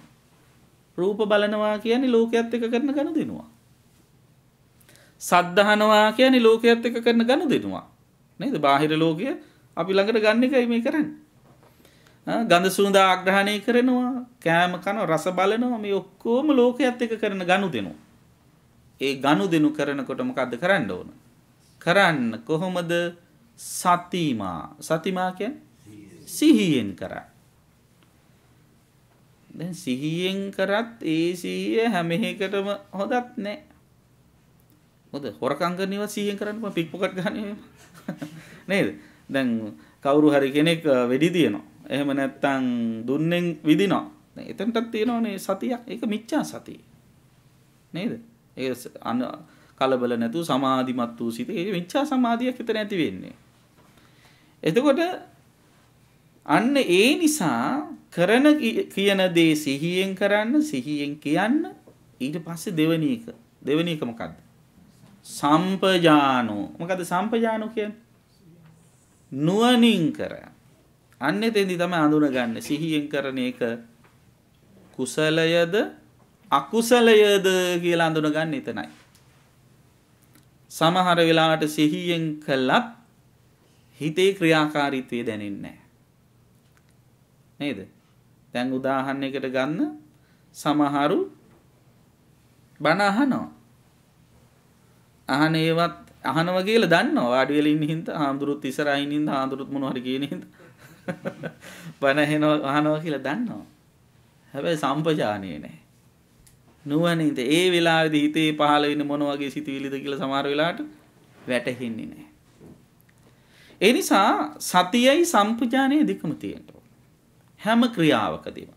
රූප බලනවා කියන්නේ ලෝකයේත් එක්ක කරන ගනුදෙනුවක්. සද්ධාහනවා කියන්නේ ලෝකයේත් එක්ක කරන ගනුදෙනුවක්. නේද? බාහිර ලෝකය අපි ළඟට ගන්න එකයි මේ කරන්නේ. ගඳ සුවඳ ආග්‍රහණය කරනවා, කෑම කනවා, රස බලනවා, මේ ඔක්කොම ලෝකයේත් එක කරන ගනුදෙනු. ඒ ගනුදෙනු කරනකොට මොකද්ද කරන්න ඕන? කරන්න කොහොමද? සතිමා කියන්නේ සිහියෙන් කරා. දැන් සිහියෙන් කරත් ඒ සිහිය හැම එකටම හොදත් නැහැ. මොකද හොරකම් කරනවා සිහියෙන් කරන්න බෑ, පික් පොකට් ගන්න නේද? දැන් කවුරු හරි කෙනෙක් වෙඩි තියනවා. එහෙම නැත්තම් දුන්නෙන් විදිනවා. දැන් එතනටත් තියෙනවනේ සතියක්. ඒක මිච්ඡා සතිය. නේද? ඒ කලබල නැතුව සමාධිමත් වූ සිත. ඒක මිච්ඡා සමාධියක් හිත නැති වෙන්නේ. එතකොට අන්න ඒ නිසා කරන කියන දේ සිහියෙන් කරන්න, සිහියෙන් කියන්න. ඊට පස්සේ දෙවෙනි එක මොකද්ද? සම්පජානෝ. මොකද්ද සම්පජානෝ කියන්නේ? නුවණින් කරා. අන්න එතෙන්දි තමයි අඳුනගන්නේ සිහියෙන් කරන එක කුසලයද අකුසලයද කියලා අඳුනගන්නේ එතනයි. සමහර වෙලාවට සිහියෙන් කළත් හිතේ ක්‍රියාකාරීත්වය දැනෙන්නේ නැහැ. නේද? දැන් උදාහරණයකට ගන්න සමහරු බණ අහනවා. අහනවා කියලා දන්නවා. වාඩි වෙලා ඉන්න හින්දා ආඳුරුත් ඉස්සරහින් ඉන්න ආඳුරුත් මොනවා හරි කියන හින්දා බණ අහනවා කියලා දන්නවා. හැබැයි සම්පජානියේ නැහැ. නුවණින්ද ඒ වෙලාවේදී හිතේ පහළ වෙන මොන වගේ සිතුවිලිද කියලා සමහර වෙලාවට වැටහෙන්නේ නැහැ. ඒ නිසා සතියයි සම්පජානිය දෙකම තියෙනවා. හැම ක්‍රියාවකදීම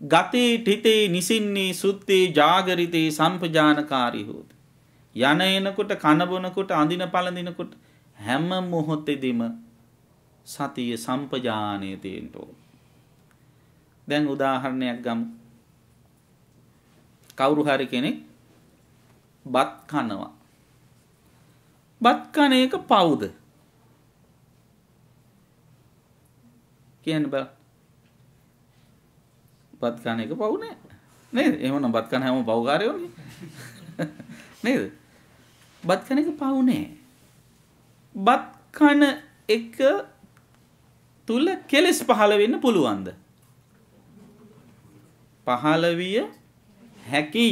ගතේ තිතේ නිසින්නේ සුත්තේ ජාගරිතේ සම්පජානකාරී හොත්. යන එනකොට කන බොනකොට අඳින පළඳිනකොට හැම මොහොතෙදිම සතිය සම්පජානයේ තියෙනවා. දැන් උදාහරණයක් ගමු. කවුරු හරි කෙනෙක් බත් කනවා. බත් කන එක පවුද? කියන්න බෑ. බත් කන එක පවු නෑ. නේද? එහෙමනම් බත් කන හැම පවුකාරයෝනේ. නේද? බත් කන එක පවු නෑ. බත් කන එක තුල කෙලස් පහළ වෙන්න පුළුවන්ද? පහළ විය හැකි.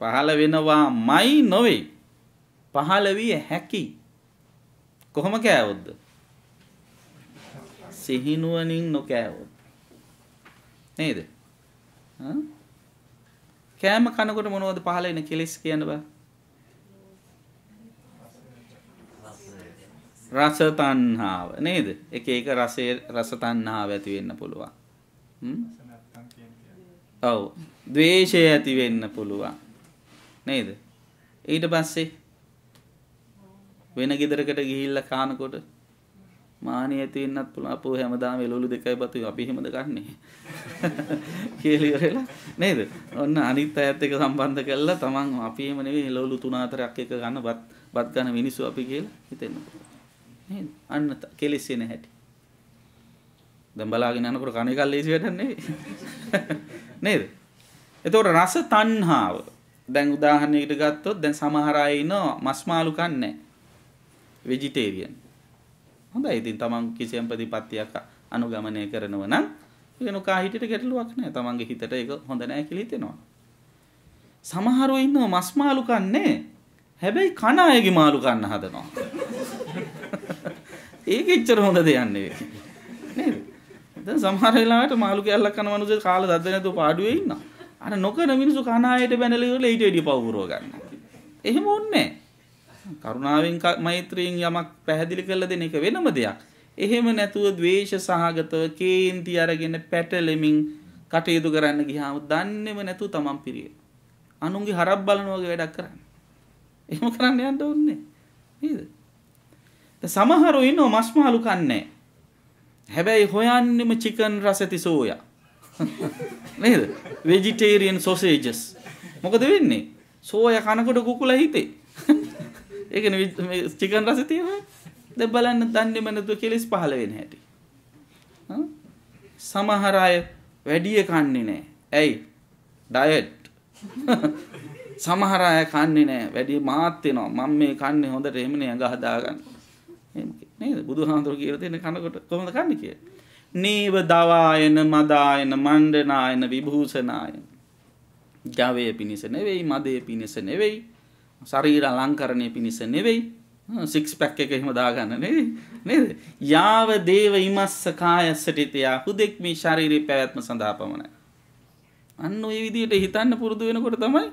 පහළ වෙනවාමයි නොවේ. පහළ විය හැකි. කොහොම කෑවොත්ද? සිහිනුවණින් නොකෑවොත්. නේද? කෑම කනකොට මොනවද පහළ වෙන කෙලස් කියන්න බෑ. රස තණ්හාව නේද? එක එක රස තණ්හාව ඇති වෙන්න පුළුවන්. ඔව්. ද්වේෂය ඇති වෙන්න පුළුවන්. නේද? ඊට පස්සේ වෙන ගෙදරකට ගිහිල්ලා කානකොට මානිය ඇති වෙන්නත් පුළුවන්. අපෝ හැමදාම එළවලු දෙකයි බතුයි අපි එහෙමද ගන්නෙ? කියලා ඉවරලා නේද? ඔන්න අනිත් අයත් එක්ක සම්බන්ධ කරලා තමන් අපි එහෙම නෙවෙයි එළවලු 3-4ක් එක ගන්න බත් ගන්න මිනිස්සු අපි කියලා හිතෙන්න පුළුවන්. නේද? අන්න කෙලෙසෙන හැටි. දැන් බලාගෙන යනකොට කණ එකල් ලේසි වැඩක් නෙවෙයි. නේද? එතකොට රස තණ්හාව. දැන් උදාහරණයකට ගත්තොත් දැන් සමහර අය ඉන්නවා මස් මාළු කන්නේ වෙජිටේරියන්. හොඳයි. ඉතින් තමන් කිසියම් ප්‍රතිපත්තියක් අනුගමනය කරනවා නම් වෙනකා හිතට ගැටලුවක් නැහැ. තමන්ගේ හිතට ඒක හොඳ නැහැ කියලා හිතෙනවා. සමහරව ඉන්නවා මස් මාළු කන්නේ. හැබැයි කන අයගේ මාළු කන්න හදනවා. ඒක එච්චර හොඳ දෙයක් නෙවෙයි. නේද? දැන් සමහර වෙලාවට මාළු කැල්ලක් කන මනුස්සය කාලා දද්ද නැතුව පාඩුවේ ඉන්නවා. අර නොකන මිනිස්සු කන ආයෙට බැනලා ඉවරලා ඊට වැඩි පව් පුරව ගන්නවා. එහෙම ඕනේ නැහැ. කරුණාවෙන් මෛත්‍රියෙන් යමක් පැහැදිලි කරලා දෙන එක වෙනම දෙයක්. එහෙම නැතුව ද්වේෂ සහගතව කේන්ති අරගෙන පැටලෙමින් කටයුතු කරන්න ගියාම දන්නේම නැතුව තමන් පිරිය. අනුන්ගේ හරක් බලන වගේ වැඩක් කරන්නේ. එහෙම කරන්න යන්න ඕනේ නේද? සමහරව ඉන්නව මස් මාළු කන්නේ. හැබැයි හොයන්නෙම චිකන් රස ඇති සෝයා. නේද? vegetarian sausages. මොකද වෙන්නේ? සෝයා කනකොට කුකුලා හිතේ. ඒකනේ චිකන් රස තියෙනවා. දැන් බලන්න දන්නේම නැතුව කෙලස් පහළ වෙන හැටි. සමහර අය වැඩි කන්නේ නැහැ. ඇයි? ඩයට්. සමහර අය කන්නේ නැහැ. වැඩි මාත් වෙනවා. මම මේ කන්නේ හොඳට එහෙමනේ ඇඟ හදාගන්න. නේද? බුදුහාමුදුරු කියලා තියෙන කනකොට කොහොමද කන්නේ කියලා. නීව දවායන මදායන මණ්ඩනායන විභූෂනායන. ජවය පිණිස නෙවෙයි, මදය පිණිස නෙවෙයි, ශරීර අලංකරණය පිණිස නෙවෙයි, සික්ස් පැක් එක එහෙම දාගන්න නෙවෙයි නේද? යාව දේව ඉමස්ස කායස්සටිතයා හුදෙක් මේ ශාරීරික පැවැත්ම සඳහා පමණයි. අන්න ඔය විදිහට හිතන්න පුරුදු වෙනකොට තමයි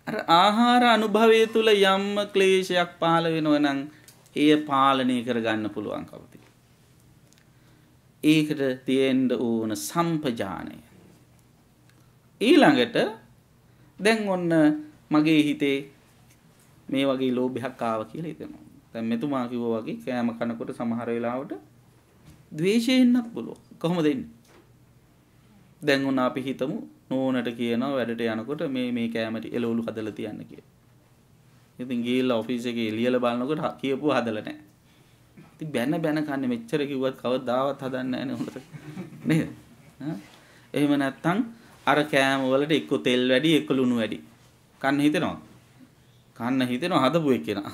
අර ආහාර අනුභවය තුල යම් ක්ලේශයක් පහළ වෙනවා නම් එය පාලනය කරගන්න පුළුවන්කම තියෙනවා. ඒකට තියෙන්න ඕන සම්පජානය. ඊළඟට දැන් ඔන්න මගේ හිතේ මේ වගේ ලෝභයක් ආවා කියලා හිතනවා. දැන් මෙතුමා කිව්වා වගේ කෑම කනකොට සමහර වෙලාවට ද්වේෂය එන්නත් පුළුවන්. කොහොමද එන්නේ? දැන් ඔන්න අපි හිතමු නෝනට කියනවා වැඩට යනකොට මේ කෑමට එළවලු හදලා තියන්න කියලා. ඉතින් ගිහලා ඔෆිස් එකේ එළියලා බලනකොට කියපුවා හදලා නැහැ. ඉතින් බැන කන්නේ මෙච්චර කිව්වත් කවදාවත් හදන්නේ නැහැ නේ හොඳට. නේද? එහෙම නැත්තම් අර කෑම වලට එක්ක තෙල් වැඩි එක්ක ලුණු වැඩි. කන්න හිතෙනවා. කන්න හිතෙනවා හදපු එක්කෙනා.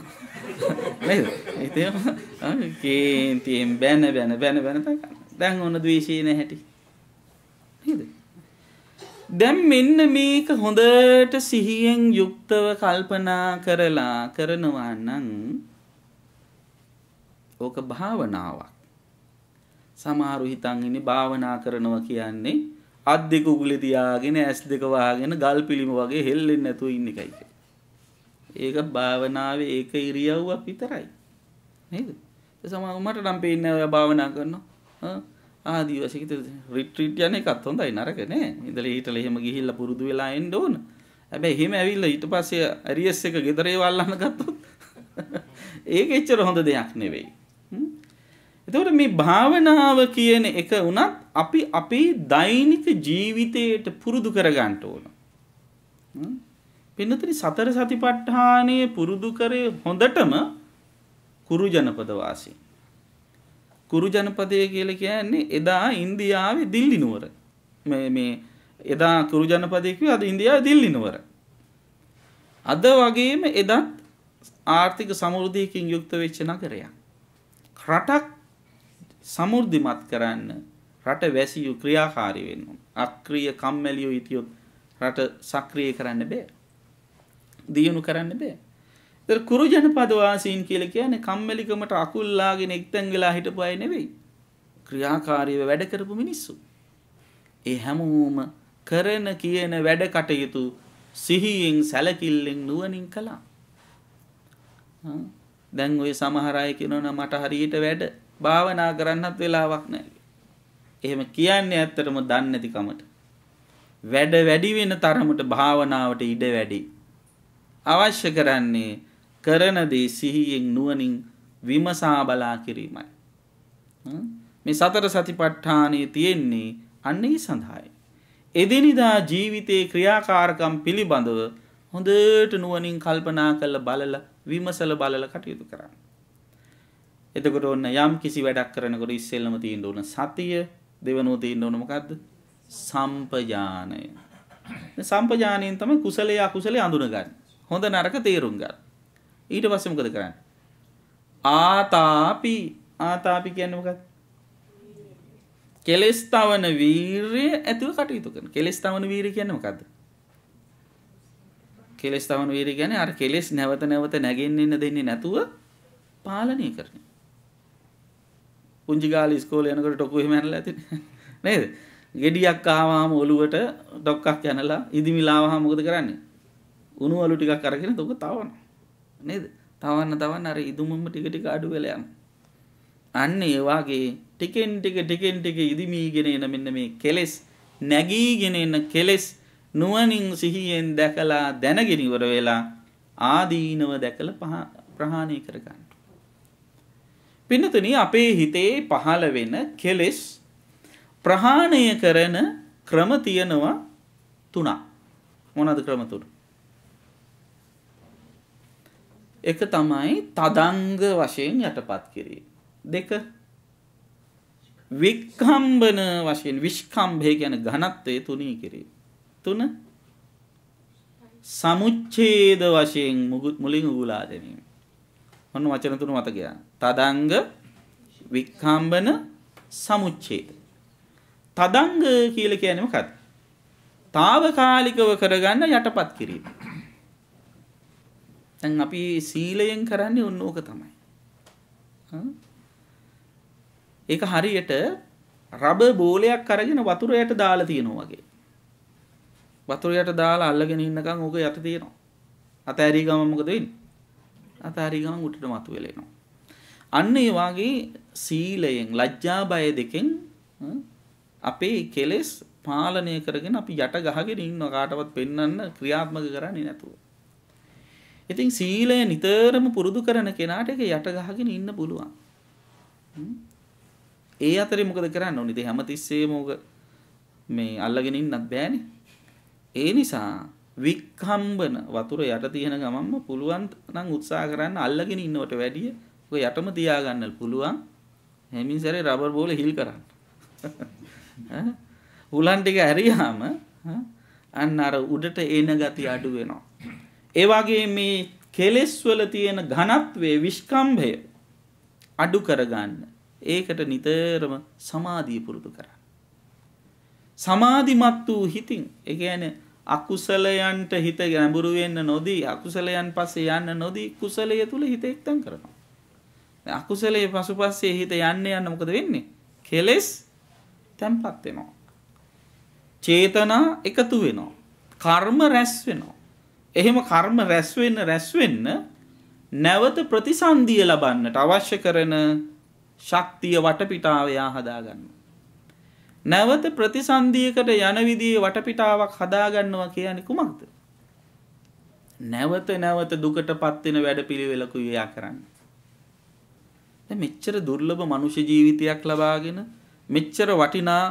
නේද? ඉතින් කේන්තියෙන් බැන දැන් ඔන්න ද්වේෂේ නැහැටි. නේද? දැන් මෙන්න මේක හොඳට සිහියෙන් යුක්තව කල්පනා කරලා කරනවා නම් ඕක භාවනාවක්. සමහරු හිතන් ඉන්නේ භාවනා කරනවා කියන්නේ අත් දෙක උගුලේ තියාගෙන ඇස් දෙක වහගෙන ගල් පිළිම වගේ හෙල්ලෙන්නේ නැතුව ඉන්න එකයි. ඒක භාවනාවේ ඒක ඉරියව්වක් විතරයි. නේද? ඒ සමහර මට නම් පේන්නේ ඔය භාවනා කරනවා. ආදී වශයෙන් රිට්‍රීට් යන එකත් හොඳයි නරක නෑ. ඉඳලා ඊටල එහෙම ගිහිල්ලා පුරුදු වෙලා එන්න ඕන. හැබැයි එහෙම ඇවිල්ලා ඊට පස්සේ ඇරියස් එක ගෙදරේ වල්ලන්න ගත්තොත් ඒක එච්චර හොඳ දෙයක් නෙවෙයි. එතකොට මේ භාවනාව කියන එක උනත් අපි අපේ දෛනික ජීවිතයට පුරුදු කරගන්න ඕන. පින්නතනි සතර සතිපට්ඨානය පුරුදු කරේ හොඳටම කුරු ජනපද වාසී. කුරු ජනපදය කියලා කියන්නේ එදා ඉන්දියාවේ දිල්ලි නුවර. මේ එදා කුරු ජනපදය කිව්වේ අද ඉන්දියාවේ දිල්ලි නුවර. අද වගේම එදත් ආර්ථික සමෘද්ධියකින් යුක්ත වෙච්ච නගරයක්. රටක් සමෘද්ධිමත් කරන්න රට වැසියු ක්‍රියාකාරී වෙන්න ඕන. අක්‍රීය කම්මැලියෝ හිටියොත් රට සක්‍රිය කරන්න බෑ. දියුණු කරන්න බෑ. ඒතර කුරු ජනපද වාසීන් කියලා කියන්නේ කම්මැලිකමට අකුල්ලාගෙන එක්තැන් වෙලා හිටපු අය නෙවෙයි. ක්‍රියාකාරීව වැඩ කරපු මිනිස්සු. ඒ හැමෝම කරන කියන වැඩ කටයුතු සිහියෙන් සැලකිල්ලෙන් නුවණින් කළා. දැන් ඔය සමහර අය කියනවා මට හරියට වැඩ භාවනා කරන්නත් වෙලාවක් නැහැ. එහෙම කියන්නේ ඇත්තටම දන්නේ නැති කමට. වැඩ වැඩි වෙන තරමට භාවනාවට ඉඩ වැඩි. අවශ්‍ය කරන්නේ කරන දේ සිහියෙන් නුවණින් විමසා බලා කිරීමයි. මේ සතර සතිපට්ඨානයේ තියෙන්නේ අන්න ඒ සඳහායි. එදිනෙදා ජීවිතේ ක්‍රියාකාරකම් පිළිබඳව හොඳට නුවණින් කල්පනා කරලා බලලා විමසලා බලලා කටයුතු කරන්න. එතකොට ඔන්න යම් කිසි වැඩක් කරනකොට ඉස්සෙල්ලම තියෙන්න ඕන සතිය, දෙවනුව තියෙන්න ඕන මොකද්ද? සම්පජානය. සම්පජානයෙන් තමයි කුසලයේ අකුසලයේ අඳුනගන්නේ. හොඳ නරක තේරුම් ගන්න. ඊට පස්සේ මොකද කරන්නේ? ආතාපි කියන්නේ මොකක්ද? කෙලස් තවන වීරිය ඇතුව කටයුතු කරන. කෙලස් තවන වීරිය කියන්නේ මොකද්ද? කෙලස් තවන වීරිය කියන්නේ අර කෙලස් නැවත නැගෙන්න දෙන්නේ නැතුව පාලනය කරන. පුංචි කාලේ ඉස්කෝලේ යනකොට ඩොක්කු එහෙම ඇනලා ඇතිනේ. නේද? ගෙඩියක් ආවම ඔලුවට ඩොක්කක් යනලා ඉදිමිලාවම මොකද කරන්නේ? උණු අලු ටිකක් අරගෙන දුක තවන. නේද? තවන්න අර ඉදුමම ටික අඩු වෙලා යනවා. අන්න ඒ වාගේ ටිකෙන් ටික ඉදිමීගෙන එන මෙන්න මේ කෙලෙස් නැගීගෙන එන කෙලෙස් නුවණින් සිහියෙන් දැකලා දැනගෙන ඉවර වෙලා ආදීනව දැකලා ප්‍රහාණය කර ගන්න. පින්නතුනි අපේ හිතේ පහළ වෙන කෙලෙස් ප්‍රහාණය කරන ක්‍රම තියෙනවා 3. මොනවාද ක්‍රම 3? එක තමයි තදංග වශයෙන් යටපත් කිරීම. 2 වික්ඛම්බන වශයෙන් විස්කම්භය කියන ඝනත්වයේ තුනී කිරීම. 3 සමුච්ඡේද වශයෙන් මුලින් උගුලා දැමීම. ඔන්න වචන 3 මතක ගන්න. තදංග, වික්ඛම්බන, සමුච්ඡේද. තදංග කියලා කියන්නේ මොකක්ද? తాවකාලිකව කරගන්න යටපත් කිරීම. දැන් අපි සීලයෙන් කරන්නේ ඕක තමයි. ඒක හරියට රබර් බෝලයක් අරගෙන වතුර යට දාලා තියනවා වගේ. වතුර යට දාලා අල්ලගෙන ඉන්නකම් ඕක යට තියෙනවා. අතෑරී ගමන් මොකද වෙන්නේ? අතෑරී ගමන් උඩට මතුවෙලා එනවා. අන්න ඒ වගේ සීලයෙන් ලැජ්ජා බය දෙකෙන් අපේ කෙලෙස් පාලනය කරගෙන අපි යට ගහගෙන ඉන්නවා කාටවත් පෙන්වන්න ක්‍රියාත්මක කරන්නේ නැතුව. ඉතින් සීලය නිතරම පුරුදු කරන කෙනාට ඒක යට ගහගෙන ඉන්න පුළුවන්. ඒ අතරේ මොකද කරන්න ඕනේ? ඉතින් හැමතිස්සෙම ඕක මේ අල්ලගෙන ඉන්නත් බෑනේ. ඒ නිසා වික්ඛම්බන වතුර යට තියෙන ගමන්ම පුළුවන් නම් උත්සාහ කරන්න අල්ලගෙන ඉන්නවට වැඩිය ඔය යටම තියාගන්න පුළුවන්. හැමින් සැරේ රබර් බෝල හිල් කරන්න. උලන් ටික ඇරියාම අන්න අර උඩට එන ගතිය අඩු වෙනවා. ඒ වගේ මේ කෙලෙස් වල තියෙන ඝනත්වයේ විස්කම්භය අඩු කරගන්න. ඒකට නිතරම සමාධිය පුරුදු කරන්න. සමාධිමත් වූ හිතින් ඒ කියන්නේ අකුසලයන්ට හිත ගැඹුරු වෙන්න නොදී අකුසලයන් පස්සේ යන්න නොදී කුසලයේ තුල හිත එක්තෙන් කරනවා. දැන් අකුසලයේ පසුපස්සේ හිත යන්න මොකද වෙන්නේ? කෙලෙස් තැම්පත් වෙනවා. චේතනා එකතු වෙනවා. කර්ම රැස් වෙනවා. එහෙම කර්ම රැස් වෙන්න නැවත ප්‍රතිසන්දිය ලබන්නට අවශ්‍ය කරන ශක්තිය වටපිටාව යා හදා ගන්නවා. නැවත ප්‍රතිසන්දියකට යන විදිහේ වටපිටාවක් හදා ගන්නවා කියන්නේ කුමක්ද? නැවත දුකටපත් වෙන වැඩපිළිවෙලකුයි යා කරන්නේ. දැන් මෙච්චර දුර්ලභ මනුෂ්‍ය ජීවිතයක් ලබාගෙන මෙච්චර වටිනා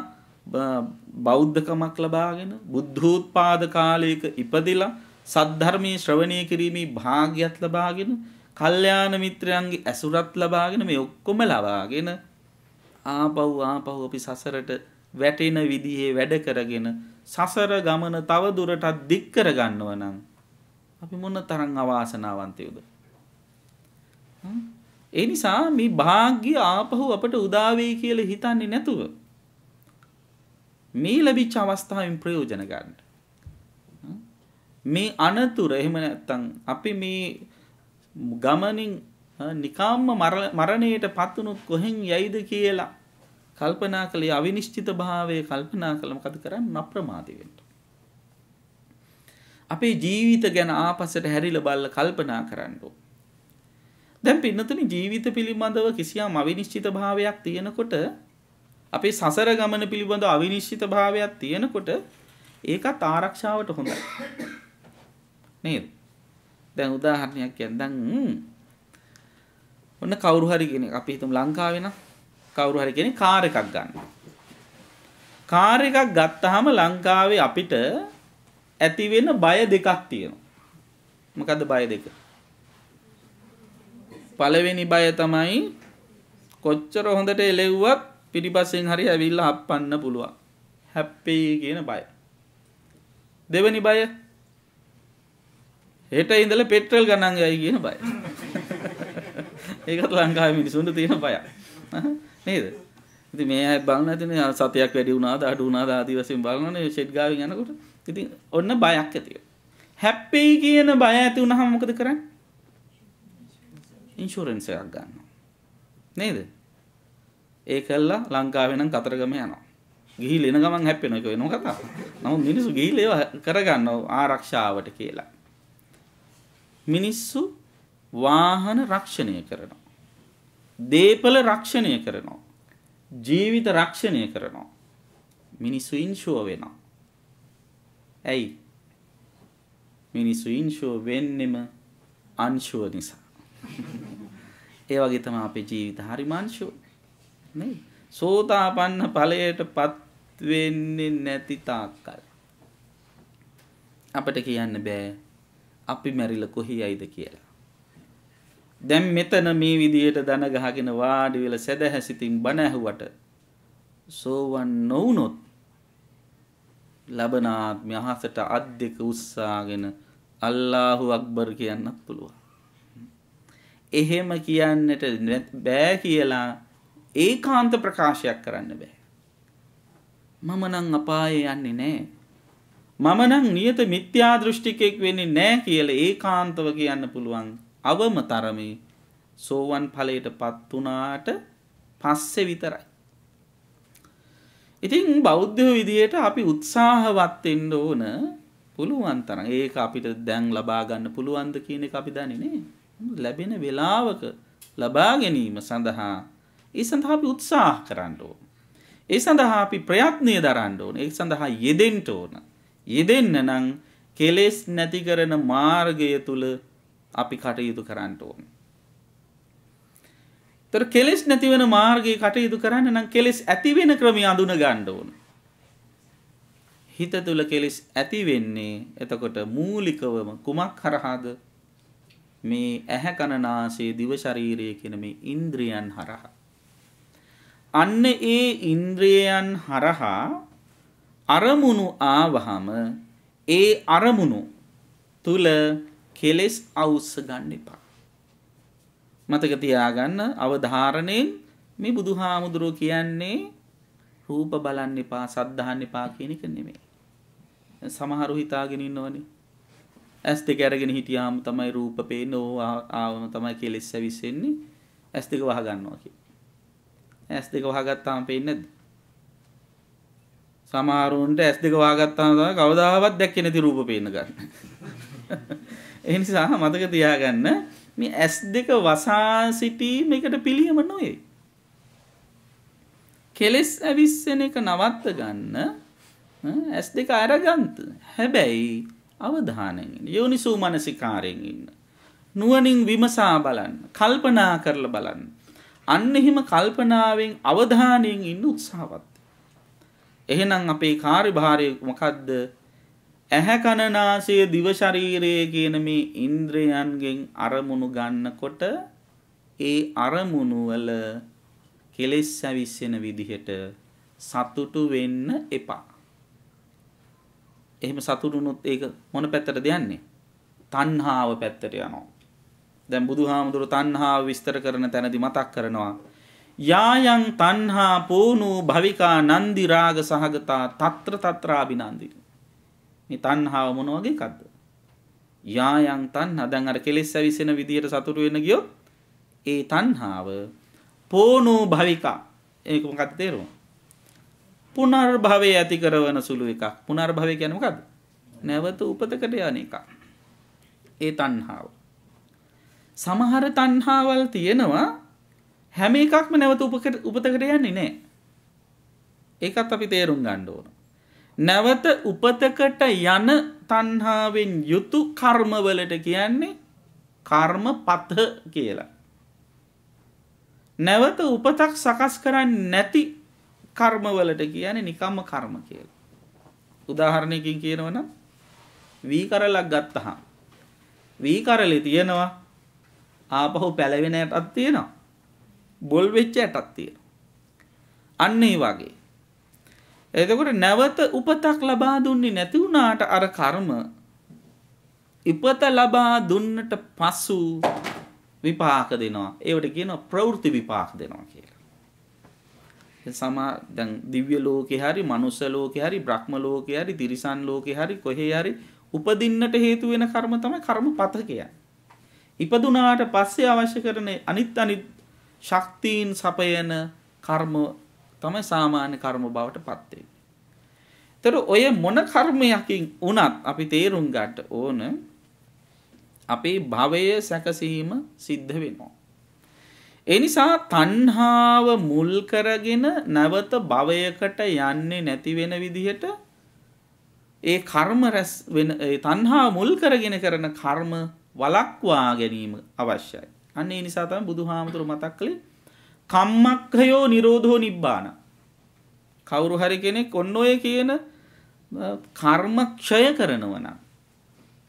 බෞද්ධකමක් ලබාගෙන බුද්ධෝත්පාද කාලයක ඉපදිලා සද්ධර්මයේ ශ්‍රවණය කිරීමේ භාග්‍යයක් ලබාගෙන කල්යාණ මිත්‍රයන්ගේ ඇසුරත් ලබාගෙන මේ ඔක්කොම ලබාගෙන ආපහු අපි සසරට වැටෙන විදිහේ වැඩ කරගෙන සසර ගමන තව දුරටත් දික් කර ගන්නව නම් අපි මොන තරම් අවාසනාවන්තයෝද? ඒ නිසා මේ භාග්‍ය ආපහු අපට උදා වෙයි කියලා හිතන්නේ නැතුව මේ ලැබිච්ච අවස්ථාවෙන් ප්‍රයෝජන ගන්න. මේ අනතුර එහෙම නැත්නම් අපි මේ ගමනින් නිකාම්ම මරණයට පත්වුනොත් කොහෙන් යයිද කියලා කල්පනා කළේ අවිනිශ්චිත භාවයේ කල්පනා කළ මොකද කරන්නේ? අප්‍රමාදී වෙන්න. අපේ ජීවිත ගැන ආපස්සට හැරිලා බලලා කල්පනා කරන්න ඕන. දැන් පින්නතුනි ජීවිත පිළිබඳව කිසියම් අවිනිශ්චිත භාවයක් තියෙනකොට අපේ සසර ගමන පිළිබඳව අවිනිශ්චිත භාවයක් තියෙනකොට ඒකත් ආරක්ෂාවට හොඳයි. නේද? දැන් උදාහරණයක් කියන්න දැන් ඔන්න කවුරු හරි කෙනෙක් අපි හිතමු ලංකාවේ නම් කවුරු හරි කෙනෙක් කාර් එකක් ගන්නවා. කාර් එකක් ගත්තාම ලංකාවේ අපිට ඇති වෙන බය දෙකක් තියෙනවා. මොකද්ද බය දෙක? පළවෙනි බය තමයි කොච්චර හොඳට එලෙව්වත් පිටිපස්සෙන් හරි ඇවිල්ලා හප්පන්න පුළුවන්. හැප්පෙයි කියන බය. දෙවෙනි බය හෙට ඉඳලා පෙට්‍රල් ගණන් යයි කියන බය. ඒකත් ලංකාවේ මිනිසුන්ට තියෙන බයක්. නේද? ඉතින් මේ අය බලන නැතිනේ සතයක් වැඩි වුණාද අඩු වුණාද ආදී වශයෙන් බලනනේ ෂෙඩ් ගාවින් යනකොට. ඉතින් ඔන්න බයක් ඇති වෙනවා. හැප්පෙයි කියන බය ඇති වුණාම මොකද කරන්නේ? ඉන්ෂුරන්ස් එකක් ගන්නවා. නේද? ඒකල්ලා ලංකාවේ නම් කතරගම යනවා. ගිහිල්ලා එන ගමන් හැප්පෙන එක වෙනම කතාවක්. නමුත් මිනිස්සු ගිහිල්ලා ඒවා කරගන්නවා ආරක්ෂාවට කියලා. මිනිස්සු වාහන රක්ෂණය කරනවා. දේපල රක්ෂණය කරනවා. ජීවිත රක්ෂණය කරනවා. මිනිස්සු ඉන්ෂුව වෙනවා. ඇයි? මිනිස්සු ඉන්ෂුව වෙන්නෙම අන්ෂුව නිසා. ඒ වගේ තමයි අපේ ජීවිත හරිම අන්ෂුව. නේ? සෝතාපන්න ඵලයටපත් වෙන්නේ නැති තාක්කල් අපිට කියන්න බෑ අපි මැරිලා කොහේ යයිද කියලා. දැන් මෙතන මේ විදියට දන ගහගෙන වාඩි වෙලා සදහැසිතින් බණ ඇහුවට සෝවන් නොවුනොත් ලබනාත්ම අහසට අත් දෙක උස්සාගෙන අල්ලාහු අක්බර් කියන්නත් පුළුවන්. එහෙම කියන්නට බෑ කියලා ඒකාන්ත ප්‍රකාශයක් කරන්න බෑ. මම නම් අපායේ යන්නේ නැහැ. මම නම් නියත මිත්‍යා දෘෂ්ටිකෙක් වෙන්නේ නැහැ කියලා ඒකාන්තව කියන්න පුළුවන් අවම තරමේ සෝවන් ඵලයටපත් උනාට පස්සේ විතරයි. ඉතින් බෞද්ධ විදියට අපි උත්සාහවත් වෙන්න ඕන පුළුවන් තරම්. ඒක අපිට දැන් ලබා ගන්න පුළුවන්ද කියන එක අපි දන්නේ නැහැ. ලැබෙන වෙලාවක ලබා ගැනීම සඳහා ඒ සඳහා අපි උත්සාහ කරන්න ඕන. ඒ සඳහා අපි ප්‍රයත්නය දරන්න ඕන. ඒ සඳහා යෙදෙන්න ඕන. යෙදෙන්න නම් කෙලෙස් නැති කරන මාර්ගය තුල අපි කටයුතු කරන්න ඕන. තර කෙලෙස් නැති වෙන මාර්ගයේ කටයුතු කරන්න නම් කෙලෙස් ඇති වෙන ක්‍රමය අඳුන ගන්න ඕන. හිත තුල කෙලෙස් ඇති වෙන්නේ එතකොට මූලිකවම කුමක් කරහාද? මේ ඇහැ කන නාසය දිව ශරීරය කියන මේ ඉන්ද්‍රියන් හරහා. අන්න ඒ ඉන්ද්‍රියන් හරහා අරමුණු ආවහම ඒ අරමුණු තුල කෙලෙස් අවුස්ස ගන්න එපා. මතක තියාගන්න අවධාරණයෙන් මේ බුදුහාමුදුරුවෝ කියන්නේ රූප බලන්න එපා, සද්ද අහන්න එපා කියන එක නෙමෙයි. සමහරු හිතාගෙන ඉන්නවනේ ඇස් දෙක අරගෙන හිටියාම තමයි රූප පේන්නේ, ආවම තමයි කෙලෙස් ඇවිස්සෙන්නේ. ඇස් දෙක වහ ගන්නවා කියලා. ඇස් දෙක වහගත්තාම පේන්නේ නැද්ද? සමහරුන්ට ඇස් දෙක වහගත්තාම තමයි කවදාවත් දැක්කේ නැති රූප පේන්න ගන්න. ඒ නිසා මතක තියාගන්න මේ ඇස් දෙක වසා සිටීම එකට පිළියම නොවේ. කෙලෙස් ඇවිස්සෙන එක නවත්ත ගන්න ඇස් දෙක අරගන්න. හැබැයි අවධානයෙන් ඉන්න. යෝනිසෝ මනසිකාරයෙන් ඉන්න. නුවණින් විමසා බලන්න. කල්පනා කරලා බලන්න. අන්න එහෙම කල්පනාවෙන් අවධානයෙන් ඉන්න උත්සාහවත්. එහෙනම් අපේ කාර්යභාරය මොකද්ද? ඇහැ කන නාසය දිව ශරීරය කියන මේ ඉන්ද්‍රයන්ගෙන් අරමුණු ගන්නකොට ඒ අරමුණු වල කෙලෙස් ඇවිස්සෙන විදිහට සතුටු වෙන්න එපා. එහෙම සතුටු වුණොත් ඒක මොන පැත්තටද යන්නේ? තණ්හාව පැත්තට යනවා. දැන් බුදුහාමුදුරුවෝ තණ්හාව විස්තර කරන තැනදී මතක් කරනවා යායන් තණ්හා පෝනෝ භවිකා නන්දි රාග සහගතා తත්‍ර తත්‍රාබිනන්දි. මේ තණ්හාව මොන වගේ එකක්ද? යායන් තණ්හා දැන් අර කෙලෙස් ඇවිස්සෙන විදියට සතුටු වෙන්න ගියොත් ඒ තණ්හාව පෝනෝ භවිකා. ඒක මොකක්ද තේරුම? පුනර්භවය ඇති කරවන සුළු එකක්. පුනර්භවය කියන්නේ මොකද්ද? නැවත උපතකට යන එකක්. ඒ තණ්හාව. සමහර තණ්හාවල් තියෙනවා හැම එකක්ම නැවත උපතකට යන්නේ නැහැ. ඒකත් අපි තේරුම් ගන්න ඕන. නැවත උපතකට යන තණ්හාවෙන් යුතු කර්මවලට කියන්නේ කර්මපත කියලා. නැවත උපතක් සකස් කරන්නේ නැති කර්මවලට කියන්නේ නිකම්ම කර්ම කියලා. උදාහරණයකින් කියනවනම් වී කරලක් ගත්තහම වී කරලේ තියෙනවා ආපහු පැලවෙන යටක් තියෙනවා. බොල් වෙච්ච යටක් තියෙනවා. අන්න ඒ වගේ. එතකොට නැවත උපතක් ලබා දුන්නේ නැති වුණාට අර කර්ම ඉපත ලබා දුන්නට පසු විපාක දෙනවා. ඒවට කියනවා ප්‍රවෘත්ති විපාක දෙනවා කියලා. දැන් දිව්‍ය ලෝකේ හරි මනුෂ්‍ය ලෝකේ හරි බ්‍රහ්ම ලෝකේ හරි තිරිසන් ලෝකේ හරි කොහේ හරි උපදින්නට හේතු වෙන කර්ම තමයි කර්මපත කියන්නේ. ඉපදුනාට පස්සේ අවශ්‍ය කරන අනිත් ශක්තියින් සපයන කර්ම තමයි සාමාන්‍ය කර්ම බවට පත් වෙන්නේ. ඒතර ඔය මොන කර්මයකින් වුණත් අපි තේරුම් ගන්න ඕන අපේ භවය සැකසීම සිද්ධ වෙනවා. ඒ නිසා තණ්හාව මුල් කරගෙන නැවත භවයකට යන්නේ නැති වෙන විදිහට ඒ කර්ම රැස් වෙන ඒ තණ්හාව මුල් කරගෙන කරන කර්ම වළක්වා ගැනීම අවශ්‍යයි. අන්න ඒ නිසා තමයි බුදුහාමුදුරුවෝ මතක් කළේ කම්මක්ඛයෝ නිරෝධෝ නිබ්බාන. කවුරු හරි කෙනෙක් ඔන්න ඔය කියන කර්ම ක්ෂය කරනවා නම්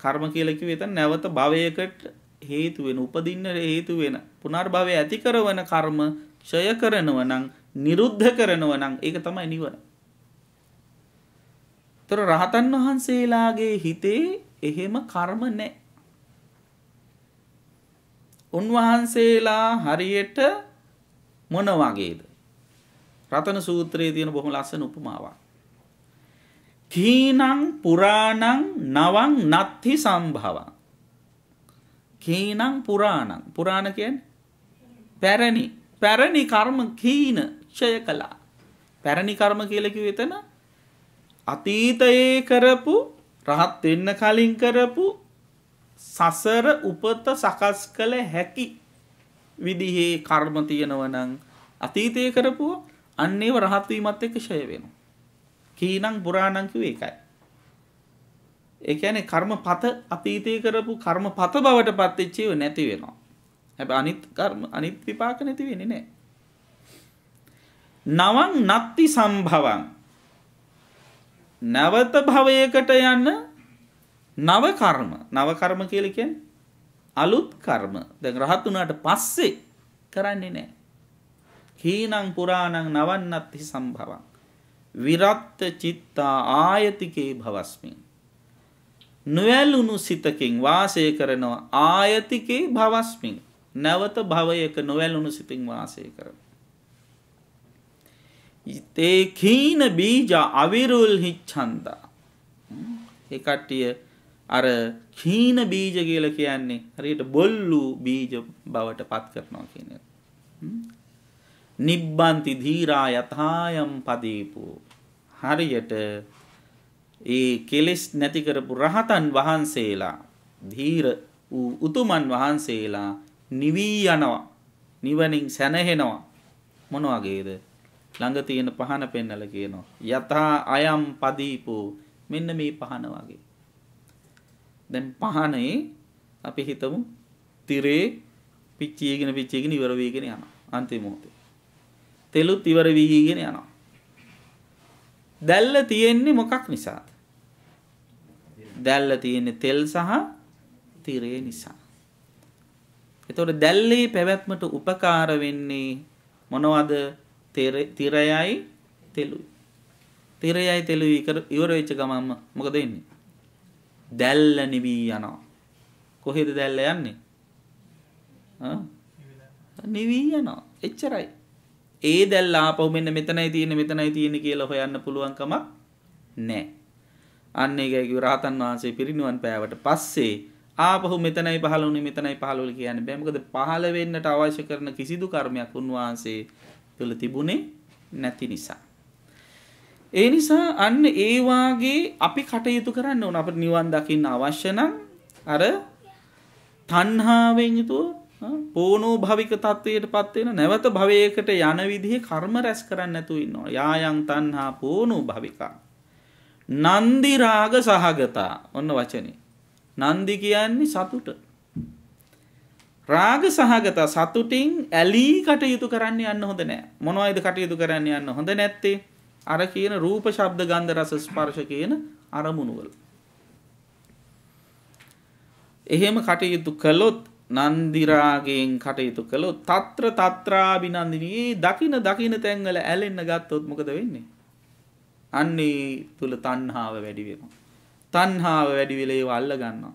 කර්ම කියලා කිව්වේ එතන නැවත භවයකට හේතු වෙන උපදින්න හේතු වෙන පුනර්භවය ඇති කරන කර්ම ක්ෂය කරනවා නම් නිරුද්ධ කරනවා නම් ඒක තමයි නිවන. ତොර රහතන් වහන්සේලාගේ හිතේ එහෙම කර්ම නැහැ. උන්වහන්සේලා හරියට මොන වගේද? රතන සූත්‍රයේ තියෙන බොහොම ලස්සන උපමාවක්. කීනං පුරාණං නවං නත්ථි සම්භවං. කීනං පුරාණං. පුරාණ කියන්නේ පැරණි. පැරණි කර්ම කීන ක්ෂය කළා. පැරණි කර්ම කියලා කිව්වෙ එතන අතීතයේ කරපු රහත් වෙන්න කලින් කරපු සසර උපත සකස් කළ හැකි විදිහේ කර්ම තියෙනවා නම් අතීතයේ කරපුව අන්න ඒව රහත් වීමත් එක්ක ක්ෂය වෙනවා. කීනං පුරාණං කිව්වේ ඒකයි. ඒ කියන්නේ කර්මපත අතීතයේ කරපු කර්මපත බවට පත් වෙච්ච ඒවා නැති වෙනවා. හැබැයි අනිත් කර්ම අනිත් විපාක නැති වෙන්නේ නැහැ. නවං නත්ති සම්භවං. නවත භවයකට යන නව කර්ම. නව කර්ම කියලා කියන්නේ අලුත් කර්ම. දැන් රහත් වුණාට පස්සේ කරන්නේ නැහැ. කීනං පුරාණං නවං නත්ති සම්භවං. විරත්ත චිත්තා ආයතිකේ භවස්මින්. නොයලුණු සිතකින් වාසය කරනවා ආයතිකේ භවස්මින්. නැවත භවයක නොයලුණු සිතින් වාසය කරනවා. තේ කීන බීජ අවිරුල් හිච්ඡන්දා. ඒ කට්ටිය අර කීන බීජ කියලා කියන්නේ හරියට බොල්ලු බීජ බවට පත් කරනවා කියන එක. නිබ්බන්ති ධීරා යථායම් පදීපෝ. හරියට ඒ කෙලෙස් නැති කරපු රහතන් වහන්සේලා ධීර වූ උතුමන් වහන්සේලා නිවී යනවා. නිවනින් සැනහෙනවා. මොන වගේද? ළඟ තියෙන පහන පෙන්නලා කියනවා. යථා අයම් පදීපෝ. මෙන්න මේ පහන වගේ. දැන් පහනේ අපි හිතමු තිරේ පිච්චීගෙන ඉවර වෙගෙන යනවා. අන්තිම මොහොතේ. තෙලුත් ඉවර වීගෙන යනවා. දැල්ල තියෙන්නේ මොකක් නිසාද? දැල්ල තියෙන්නේ තෙල් සහ තිරේ නිසා. එතකොට දැල්ලේ පැවැත්මට උපකාර වෙන්නේ මොනවද? තිරයයි තෙලුයි. තිරයයි තෙලුයි ඉවර වෙච්ච ගමන්ම මොකද වෙන්නේ? දැල්ල නිවී යනවා. කොහෙද දැල්ල යන්නේ? නිවී යනවා. එච්චරයි. ඒ දැල්ල ආපහු මෙන්න මෙතනයි තියෙන්නේ කියලා හොයන්න පුළුවන් කමක් නැහැ. අන්න ඒකයි කිව්ව රහතන් වහන්සේ පිරිනිවන් පෑවට පස්සේ ආපහු මෙතනයි පහළ කියන්න බෑ. මොකද පහළ වෙන්නට අවශ්‍ය කරන කිසිදු කර්මයක් උන්වහන්සේ තුළ තිබුණේ නැති නිසා. ඒ නිසා අන්න ඒ වාගේ අපි කටයුතු කරන්න ඕන. අපිට නිවන් දකින්න අවශ්‍ය නම් අර තණ්හාවෙන් යුතුව පෝනෝ භවික තත්වයට පත් වෙන නැවත භවයකට යන විදිහේ කර්ම රැස් කරන්න නැතුව ඉන්න ඕන. යායන් තණ්හා පෝනෝ භවිකා. නන්දි රාග සහගතා. ඔන්න වචනේ. නන්දි කියන්නේ සතුට. රාග සහගත සතුටින් ඇලී කටයුතු කරන්න යන්න හොඳ නෑ. මොනවයිද කටයුතු කරන්න යන්න හොඳ නැත්තේ? අර කියන රූප ශබ්ද ගන්ධ රස ස්පර්ශ කියන අරමුණු වල. එහෙම කටයුතු කළොත් නන්දි රාගයෙන් කටයුතු කළොත් తත්‍රාබිනන්දිනී දකින තැන්වල ඇලෙන්න ගත්තොත් මොකද වෙන්නේ? අන්නේ තුල තණ්හාව වැඩි වෙනවා. තණ්හාව වැඩි වෙලා ඒව අල්ල ගන්නවා.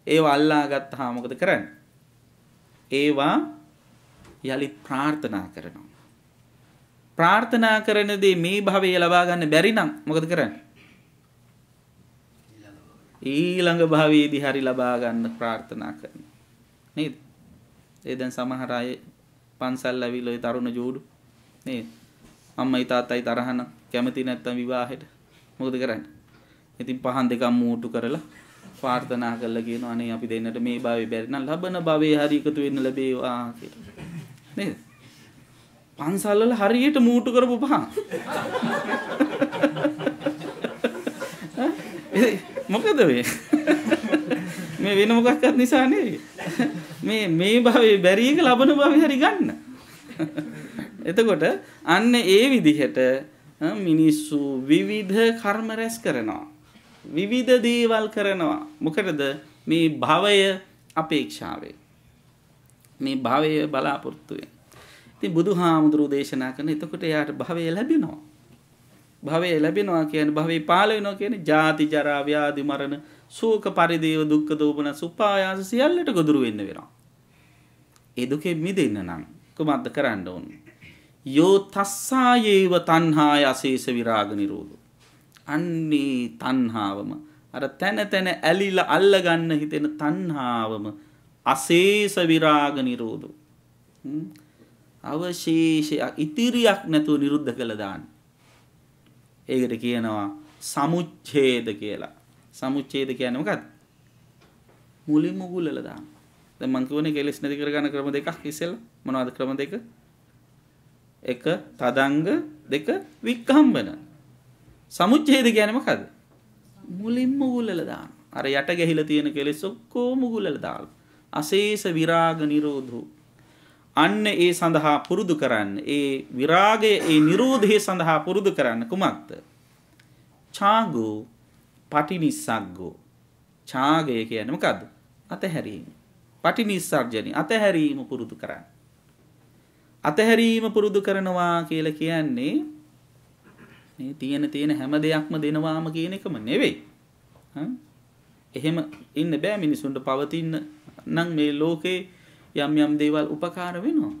ඒව අල්ලා ගත්තාම මොකද කරන්නේ? ඒවා යලිත් ප්‍රාර්ථනා කරනවා. ප්‍රාර්ථනා කරන දේ මේ භවයේ ලබා ගන්න බැරි නම් මොකද කරන්නේ? ඊළඟ භවයේදී හරි ලබා ගන්න ප්‍රාර්ථනා කරනවා. නේද? ඒ දැන් සමහර අය පන්සල් ඇවිල්ලා ඒ තරුණ ජෝඩු නේද? අම්මයි තාත්තයි තරහන කැමති නැත්තම් විවාහෙට මොකද කරන්නේ? ඉතින් පහන් දෙකක් මූටු කරලා ප්‍රාර්ථනා කරලා කියනවා අනේ අපි දෙන්නට මේ භවයේ බැරි නම් ලබන භවයේ හරි එකතු වෙන්න ලැබේවා කියලා. නේද? පන්සල් වල හරියට මූටු කරපු පහන්. මොකද මේ වෙන මොකක්වත් නිසා නෙවෙයි. මේ භවයේ බැරි එක ලබන භවයේ හරි ගන්න. එතකොට අන්න ඒ විදිහට මිනිස්සු විවිධ කර්ම රැස් කරනවා. විවිධ දේවල් කරනවා. මොකටද? මේ භවය අපේක්ෂාවෙන්. මේ භවය බලාපොරොත්තු වෙන. ඉතින් බුදුහාමුදුරුවෝ දේශනා කරන එතකොට එයාට භවය ලැබෙනවා. භවය ලැබෙනවා කියන්නේ භවයේ පාල වෙනවා කියන්නේ ජාති ජරා ව්‍යාධි මරණ ශෝක පරිදේව දුක්ඛ දෝමන සුපායාස සියල්ලට ගොදුරු වෙන්න වෙනවා. ඒ දුකෙන් මිදෙන්න නම් කොහොමද කරන්න ඕනේ? යෝ තස්සායේව තණ්හාය අශේෂ විරාග නිරෝධෝ. අන්නේ තණ්හාවම අර තන තන ඇලිලා අල්ල ගන්න හිතෙන තණ්හාවම අශේෂ විරාග නිරෝධෝ. අවශේෂයක් ඉතිරියක් නැතුව නිරුද්ධ කළා දාන්න. ඒකට කියනවා සමුච්ඡේද කියලා. සමුච්ඡේද කියන්නේ මොකක්ද? මුලින්ම මුගුලලා දාන්න. දැන් මම කියවනේ කෙලෙස් නැති කරගන්න ක්‍රම දෙකක් ඉස්සෙල්ලා. මොනවද ක්‍රම දෙක? එක තදංග, දෙක වික්ඛම්බන. සමුච්ඡේද කියන්නේ මොකද්ද? මුලින්ම මුගුලලා දාන්න. අර යට ගැහිලා තියෙන කෙලෙස් ඔක්කොම මුගුලලා දාන්න. අශේෂ විරාග නිරෝධෝ. අන්න ඒ සඳහා පුරුදු කරන්න. ඒ විරාගයේ ඒ නිරෝධය සඳහා පුරුදු කරන්න කුමක්ද? ඡාගෝ පටිනිස්සග්ගෝ. ඡාගය කියන්නේ මොකද්ද? අතහැරීම. පටිනිස්සර්ජනි අතහැරීම පුරුදු කරන්න. අතහැරීම පුරුදු කරනවා කියලා කියන්නේ මේ තියෙන හැම දෙයක්ම දෙනවාම කියන එකම නෙවෙයි. එහෙම ඉන්න බෑ මිනිසුන්ට පවතින්න නම් මේ ලෝකේ යම් දේවල් උපකාර වෙනවා.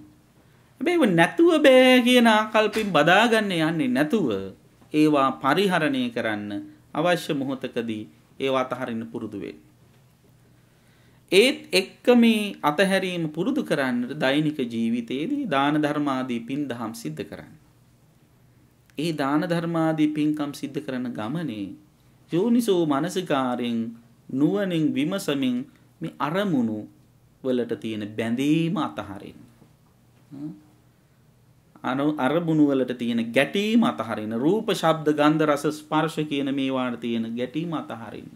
හැබැයි ඒව නැතුව බෑ කියන ආකල්පෙන් බදාගන්න යන්නේ නැතුව ඒවා පරිහරණය කරන්න අවශ්‍ය මොහොතකදී ඒවා අතහරින්න පුරුදු වෙන්න. ඒත් එක්ක මේ අතහැරීම පුරුදු කරන්නට දෛනික ජීවිතයේදී දාන ධර්ම ආදී පින්දහම් සිද්ධ කරන්න. ඒ දාන ධර්ම ආදී පින්කම් සිද්ධ කරන ගමනේ යෝනිසෝ මනසිකාරයෙන් නුවණින් විමසමින් මේ අරමුණු වලට තියෙන බැඳීම අතහරින්න. අරමුණු වලට තියෙන ගැටීම අතහරින්න. රූප, ශබ්ද, ගන්ධ, රස, ස්පර්ශ කියන මේවාට තියෙන ගැටීම අතහරින්න.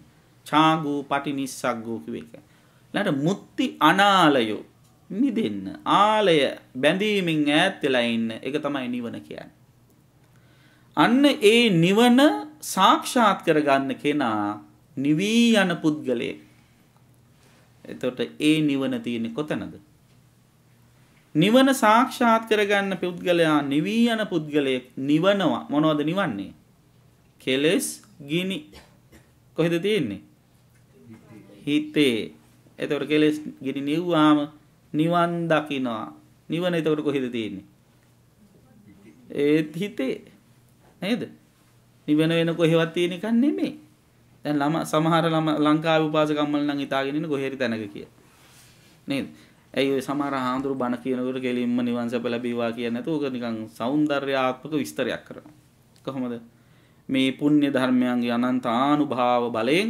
ඡාගෝ පටිනිස්සග්ගෝ කිව්ව එක. ඊළඟට මුත්‍ති අනාලයෝ මිදෙන්න. ආලය බැඳීමෙන් ඈත් වෙලා ඉන්න. ඒක තමයි නිවන කියන්නේ. අන්න ඒ නිවන සාක්ෂාත් කරගන්න කෙනා නිවී යන පුද්ගලයෙක්. එතකොට ඒ නිවන තියෙන්නේ කොතනද? නිවන සාක්ෂාත් කරගන්න පුද්ගලයා නිවී යන පුද්ගලයෙක් නිවනවා. මොනවද නිවන්නේ? කෙලෙස් ගිනි. කොහෙද තියෙන්නේ? හිතේ. එතකොට කෙලෙස් ගිනි නිව්වාම නිවන් දකින්නවා. නිවන එතකොට කොහෙද තියෙන්නේ? ඒත් හිතේ. නේද? නිවන වෙන කොහෙවත් තියෙන එකක් නෙමෙයි. දැන් සමහර ලංකාවේ උපාසකම්මල නම් හිතාගෙන ඉන්න කොහේරි තැනක කියලා. නේද? ඇයි ඔය සමහර ආන්දරු බණ කියනකොට කෙලින්ම නිවන් සැප ලැබීවා කියන්නේ නැතුව ඔක නිකන් సౌందర్యාත්මක විස්තරයක් කරනවා. කොහොමද? මේ පුණ්‍ය ධර්මයන්ගේ අනන්ත ආනුභාව බලයෙන්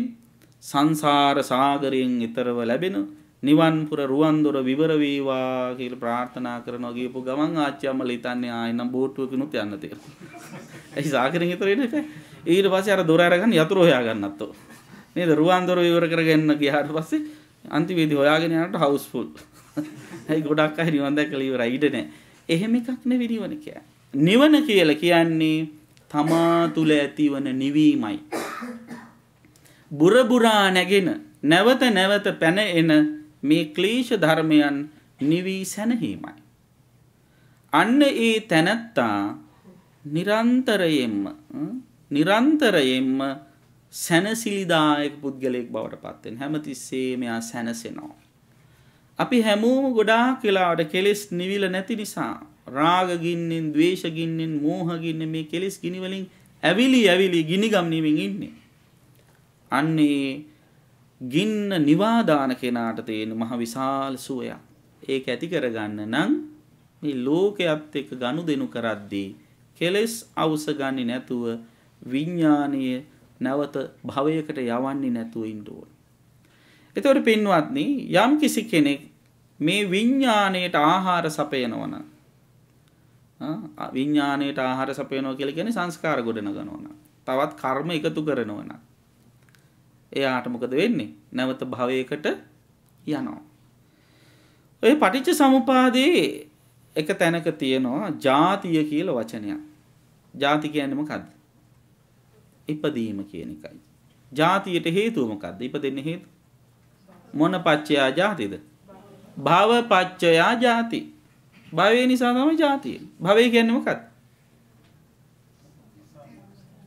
සංසාර සාගරයෙන් ඈතරව ලැබෙන නිවන් පුර රුවන් දොර විවර වේවා කියලා ප්‍රාර්ථනා කරනවා කියපු ගමන් ආච්චියම්මල හිතන්නේ ආයෙනම් බෝට්ටුවකිනුත් යන්න තියෙනවා. ඒ සාගරයෙන් ඈතර එන්න එපා. ඊට පස්සේ අර දොර අරගෙන යතුරු හොයා ගන්නත් ඕ. නේද? රුවන් දොර විවර කරගෙන ගියාට පස්සේ අන්තිමේදී හොයාගෙන යනකොට හවුස්ෆුල්. ඒ ගොඩක් අය නිවන් දැකලා ඉවරයි ඉඩ නැහැ. එහෙම එකක් නෙවෙයි නිවන කියන්නේ. නිවන කියලා කියන්නේ තමා තුල ඇතිවන නිවීමයි. බුරබුරා නැගෙන නැවත නැවත පැන එන මේ ක්ලේශ ධර්මයන් නිවී සැනහීමයි. අන්න ඒ තැනත්තා නිරන්තරයෙන්ම සැනසිලිදායක පුද්ගලයෙක් බවට පත් වෙන. හැමතිස්සෙම එයා සැනසෙනවා. අපි හැමෝම ගොඩාක් වෙලාවට කෙලෙස් නිවිල නැති නිසා රාග ගින්නෙන්, ද්වේෂ ගින්නෙන්, මෝහ ගින්නෙන් මේ කෙලෙස් ගිනි වලින් ඇවිලි ගිනිගම් නිමින් ඉන්නේ. අන්නේ ගින්න නිවා දාන කෙනාට තියෙන මහ විශාල සුවයක්. ඒක ඇති කරගන්න නම් මේ ලෝකයේත් එක්ක ගනුදෙනු කරද්දී කෙලෙස් අවශ්‍ය ගන්නේ නැතුව විඥානීය නැවත භවයකට යවන්නේ නැතුව ඉන්න ඕන. එතකොට පින්වත්නි, යම් කිසි කෙනෙක් මේ විඥාණයට ආහාර සපයනවා නම් විඥාණයට ආහාර සපයනවා කියලා කියන්නේ සංස්කාර ගොඩනගනවා නම්, තවත් කර්ම එකතු කරනවා නම් එයාට මොකද වෙන්නේ? නැවත භවයකට යනවා. ඔය පටිච්ච සමුපාදයේ එක තැනක තියෙනවා ජාතිය කියලා වචනයක්. ජාති කියන්නේ මොකද්ද? ඉපදීම කියන එකයි. ජාතියට හේතුව මොකද්ද? ඉපදෙන්න හේතු මොන පච්චයා ජාතිද? භව පච්චයා ජාති. භවය නිසා තමයි ජාතිය. භවය කියන්නේ මොකක්ද?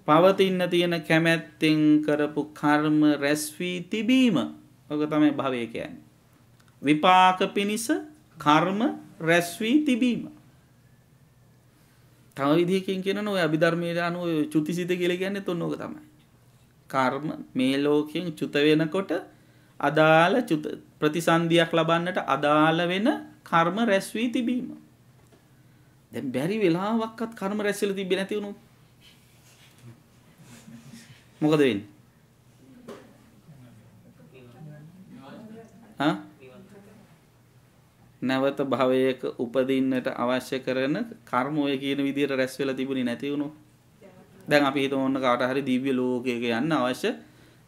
පවතින්න තියෙන කැමැත්තෙන් කරපු කර්ම රැස් වී තිබීම. ඔක තමයි භවය කියන්නේ. විපාක පිනිස කර්ම රැස් වී තිබීම. තව විදිහකින් කියනවනේ ඔය අභිධර්මයේ අනුව චුතිසිත කියලා කියන්නේ තොන්න ඕක තමයි. කර්ම මේ ලෝකයෙන් චුත වෙනකොට අදාළ චුත ප්‍රතිසන්දියක් ලබන්නට අදාළ වෙන කර්ම රැස් වී තිබීම. දැන් බැරි වෙලාවක්වත් කර්ම රැස් වෙලා තිබෙන්නේ නැති වුණොත් මොකද වෙන්නේ? නැවත භවයක උපදින්නට අවශ්‍ය කරන කර්ම ඔය කියන විදිහට රැස් වෙලා තිබුණේ නැති වුණොත් දැන් අපි හිතමු ඕන්න කාට හරි දිව්‍ය ලෝකයක යන්න අවශ්‍ය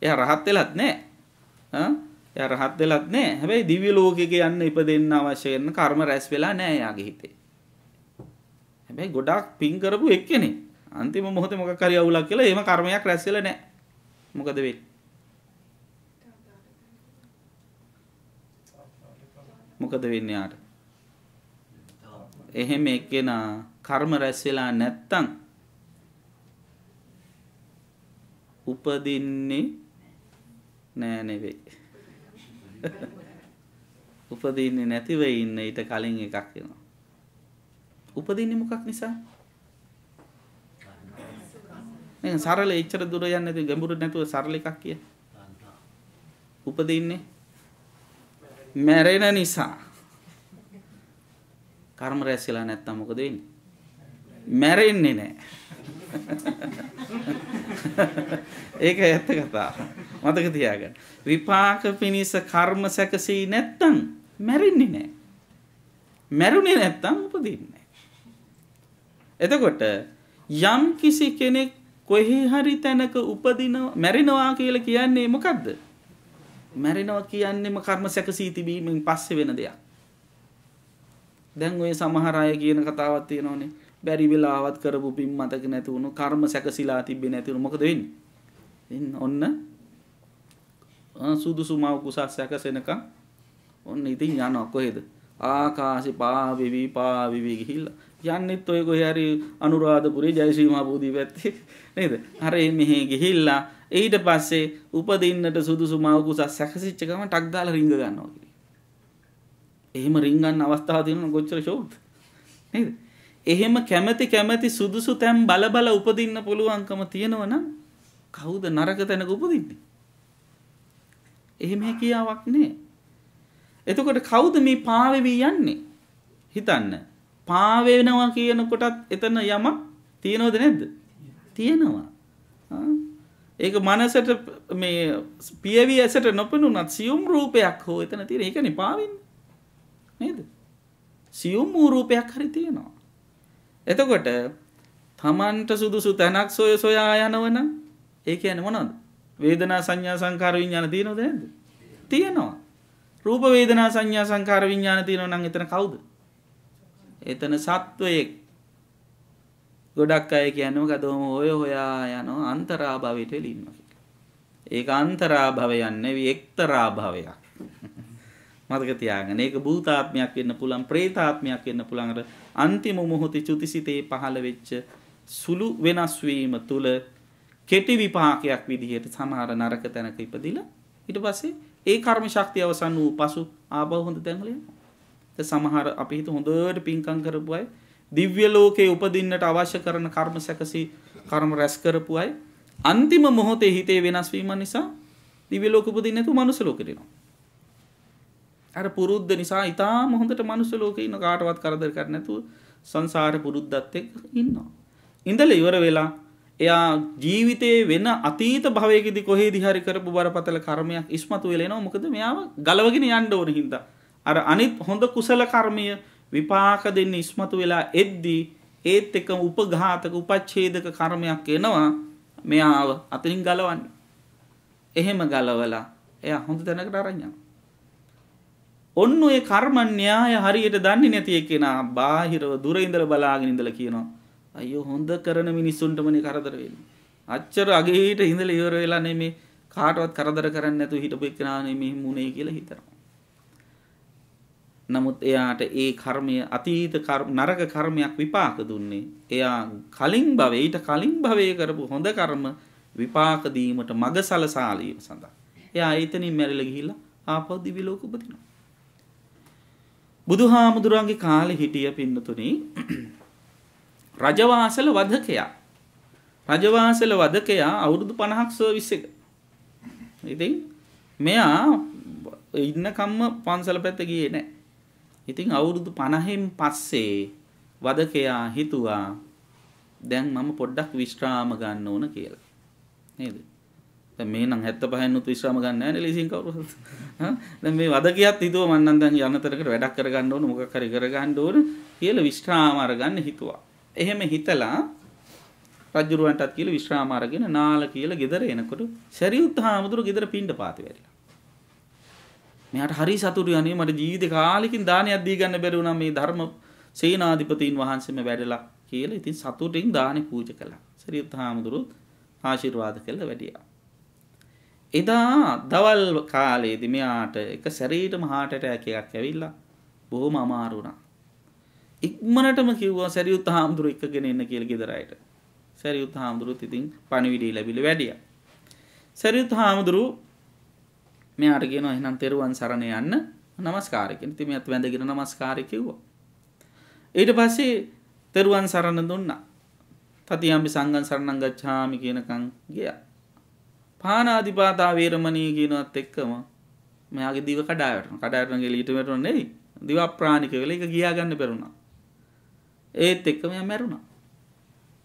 එයා රහත් වෙලත් නැහැ එයා රහත් වෙලත් නැහැ හැබැයි දිව්‍ය ලෝකයක යන්න ඉපදෙන්න අවශ්‍ය කරන කර්ම රැස් වෙලා නැහැ එයාගේ හිතේ හැබැයි ගොඩාක් පින් කරපු එක්කනේ අන්තිම මොහොතේ මොකක් හරි අවුලක් කියලා එහෙම කර්මයක් රැස් වෙලා නැහැ මොකද වෙන්නේ මොකද වෙන්නේ යාට එහෙම එක්කෙනා කර්ම රැස් වෙලා නැත්තම් උපදින්නේ නෑ නෙවෙයි උපදින්නේ නැතිව ඉන්න ඊට කලින් එකක් වෙනවා උපදින්නේ මොකක් නිසා නේ සරල එච්චර දුර යන්නේ නැති ගැඹුරු නැතුව සරල එකක් කිය උපදින්නේ මැරෙන නිසා කර්ම රැස් වෙලා නැත්තම් මොකද වෙන්නේ මැරෙන්නේ නැහැ ඒක ඇත්ත කතාව මතක තියාගන්න විපාක පිනිස කර්ම සැකසී නැත්තම් මැරෙන්නේ නැහැ මැරුණේ නැත්තම් උපදින්නේ නැහැ එතකොට යම් කිසි කෙනෙක් කොහේ හරි තැනක උපදිනවා මැරෙනවා කියලා කියන්නේ මොකද්ද මැරෙනවා කියන්නේම කර්ම සැකසී තිබීමෙන් පස්සේ වෙන දෙයක්. දැන් ඔය සමහර අය කියන කතාවක් තියෙනවනේ. බැරි වෙලාවත් කරපු පින් මතක නැති වුණු කර්ම සැකසීලා තිබෙන්නේ නැති වුණු මොකද වෙන්නේ? ඔන්න සුදුසු මව කුසස් සැකසෙනකම් ඔන්න ඉතින් යනවා කොහෙද? ආකාශේ පාවිවි ගිහිල්ලා යන්නෙත් ඔය කොහේ හරි අනුරාධපුරේ ජයශ්‍රී මහ බෝධිය පැත්තේ නේද? අර මෙහෙ ගිහිල්ලා ඊට පස්සේ උපදින්නට සුදුසු මව කුසස් සැකසිච්ච ගමන් ටක් ගාලා රිංග ගන්නවා කිව්වේ. එහෙම රිං ගන්න අවස්ථාව තියෙනවා කොච්චර ෂෝක්ද? නේද? එහෙම කැමැති සුදුසු තැන් බල උපදින්න පුළුවන්කම තියෙනවනම් කවුද නරක තැනක උපදින්නේ? එහෙම හැකියාවක් නෑ. එතකොට කවුද මේ පාවෙවි යන්නේ? හිතන්න. පාවෙනවා කියනකොටත් එතන යමක් තියෙනවද නැද්ද? තියෙනවා. ඒක මනසට මේ පියවි ඇසට නොපෙනුනත් සියුම් රූපයක් හෝ එතන තියෙන. ඒකනේ පාවෙන්නේ. නේද? සියුම් රූපයක් හරි තියෙනවා. එතකොට තමන්ට සුදුසු තැනක් සොයා යනවනම් ඒ කියන්නේ මොනවද? වේදනා සංඥා සංකාර විඥාන තියෙනවද නැද්ද? තියෙනවා. රූප වේදනා සංඥා සංකාර විඥාන තියෙනවා නම් එතන කවුද? එතන සත්වයෙක්. ගොඩක් අය කියන්නේ මොකද හොයා යනවා අන්තරාභවයට එළින්නවා කියලා. ඒක අන්තරාභවයක් නෙවෙයි එක්තරා භවයක්. මතක තියාගන්න. ඒක භූතාත්මයක් වෙන්න පුළුවන්, ප්‍රේතාත්මයක් වෙන්න පුළුවන්. අර අන්තිම මොහොතේ චුතිසිතේ පහළ වෙච්ච සුළු වෙනස් වීම තුල කෙටි විපාකයක් විදිහට සමහර නරක තැනක ඉපදිලා ඊට පස්සේ ඒ කර්ම ශක්තිය අවසන් වූ පසු ආපහු හොඳ තැන්වල යනවා. සමහර අපි හිත හොඳට පින්කම් කරපු අය දිව්‍ය ලෝකේ උපදින්නට අවශ්‍ය කරන කර්ම සැකසී කර්ම රැස් කරපු අය අන්තිම මොහොතේ හිතේ වෙනස් වීම නිසා දිව්‍ය ලෝක උපදින්න නැතුව මනුස්ස ලෝකෙට එනවා. අර පුරුද්ද නිසා ඊටාම හොඳට මනුස්ස ලෝකේ ඉන්න කාටවත් කරදර කර නැතුව සංසාර පුරුද්දත් එක්ක ඉන්නවා. ඉඳලා ඉවර වෙලා එයා ජීවිතේ වෙන අතීත භවයකදී කොහේදී හරි කරපු බරපතල කර්මයක් ඉස්මතු වෙලා එනවා. මොකද මෙයාව ගලවගෙන යන්න ඕන හින්දා. අර අනිත් හොඳ කුසල කර්මය විපාක දෙන්න ඉස්මතු වෙලා එද්දී ඒත් එක්කම උපඝාතක උපච්ඡේදක කර්මයක් එනවා මෙයාව අතරින් ගලවන්න. එහෙම ගලවලා එයා හොඳ තැනකට අරන් යනවා. ඔන්න ඔය කර්ම න්‍යාය හරියට දන්නේ නැති එකනා බාහිරව දුර ඉඳලා බලාගෙන ඉඳලා කියනවා අයියෝ හොඳ කරන මිනිස්සුන්ටමනේ කරදර වෙන්නේ. අච්චර අගේට ඉඳලා ඉවර වෙලා නෙමේ කාටවත් කරදර කරන්නේ නැතුව හිටපු එකනා නෙමේ මුනේ කියලා හිතනවා. නමුත් එයාට ඒ කර්මය අතීත නරක කර්මයක් විපාක දුන්නේ. එයා කලින් භවයේ ඊට කලින් භවයේ කරපු හොඳ කර්ම විපාක දීමට මඟ සලසාලීම සඳහා. එයා එතනින් මැරිලා ගිහිල්ලා ආපහු දිවි ලෝක උපදිනවා. බුදුහාමුදුරන්ගේ කාලේ හිටිය පින්නතුනේ රජවාසල වධකයා. රජවාසල වධකයා අවුරුදු 50ක් සර්විස් එක. ඉතින් මෙයා ඉන්නකම්ම පන්සල පැත්ත ගියේ නැහැ. ඉතින් අවුරුදු 50න් පස්සේ වධකයා හිතුවා දැන් මම පොඩ්ඩක් විශ්‍රාම ගන්න ඕන කියලා. නේද? දැන් මේ නම් 75න් උත් විශ්‍රාම ගන්න නැහැ නේ ලීසින් කවුරුත්. දැන් මේ වධකයාත් හිතුවා මම නම් දැන් යන්නතරකට වැඩක් කරගන්න ඕන මොකක් හරි කරගන්න ඕන කියලා විශ්‍රාම අරගන්න හිතුවා. එහෙම හිතලා රජුරවන්ටත් කියලා විශ්‍රාම අරගෙන නාල කියලා ගෙදර එනකොට සරියුත් හාමුදුරුවෝ ගෙදර පින්ඩ පාති වැඩිලා. මෙයාට හරි සතුටුයි අනේ මට ජීවිත කාලෙකින් දානයක් දී ගන්න බැරි වුණා මේ ධර්ම සේනාධිපතීන් වහන්සේම වැඩලා කියලා ඉතින් සතුටින් දානෙ පූජා කළා. සරියුත් හාමුදුරුවෝ ආශිර්වාද කළා වැඩියා. එදා දවල් කාලේදී මෙයාට එක සැරේටම heart attack එකක් ඇවිල්ලා බොහොම අමාරු වුණා. ඉක්මනටම කිව්වා සරියුත් හාමුදුරුවෝ එක්කගෙන එන්න කියලා ගෙදර අයට. සරියුත් හාමුදුරුවෝත් ඉතින් පණිවිඩය ලැබිලා වැඩියා. සරියුත් හාමුදුරුවෝ මෙයාට කියනවා එහෙනම් තෙරුවන් සරණ යන්න නමස්කාරය කියන. ඉතින් මෙයාත් වැඳගෙන නමස්කාරය කිව්වා. ඊට පස්සේ තෙරුවන් සරණ දුන්නා. තතියම්පි සංඝං සරණං ගච්ඡාමි කියනකන් ගියා. පානාදිපාතා වේරමණී කියනවත් එක්කම මෙයාගේ දිව කඩා වැටුණා. කඩා වැටුණා කියලා ඊට වැටුණා නෙවෙයි. දිව අප්‍රාණික වෙලා ඒක ගියා ගන්න බැරුණා. ඒත් එක්කම එයා මැරුණා.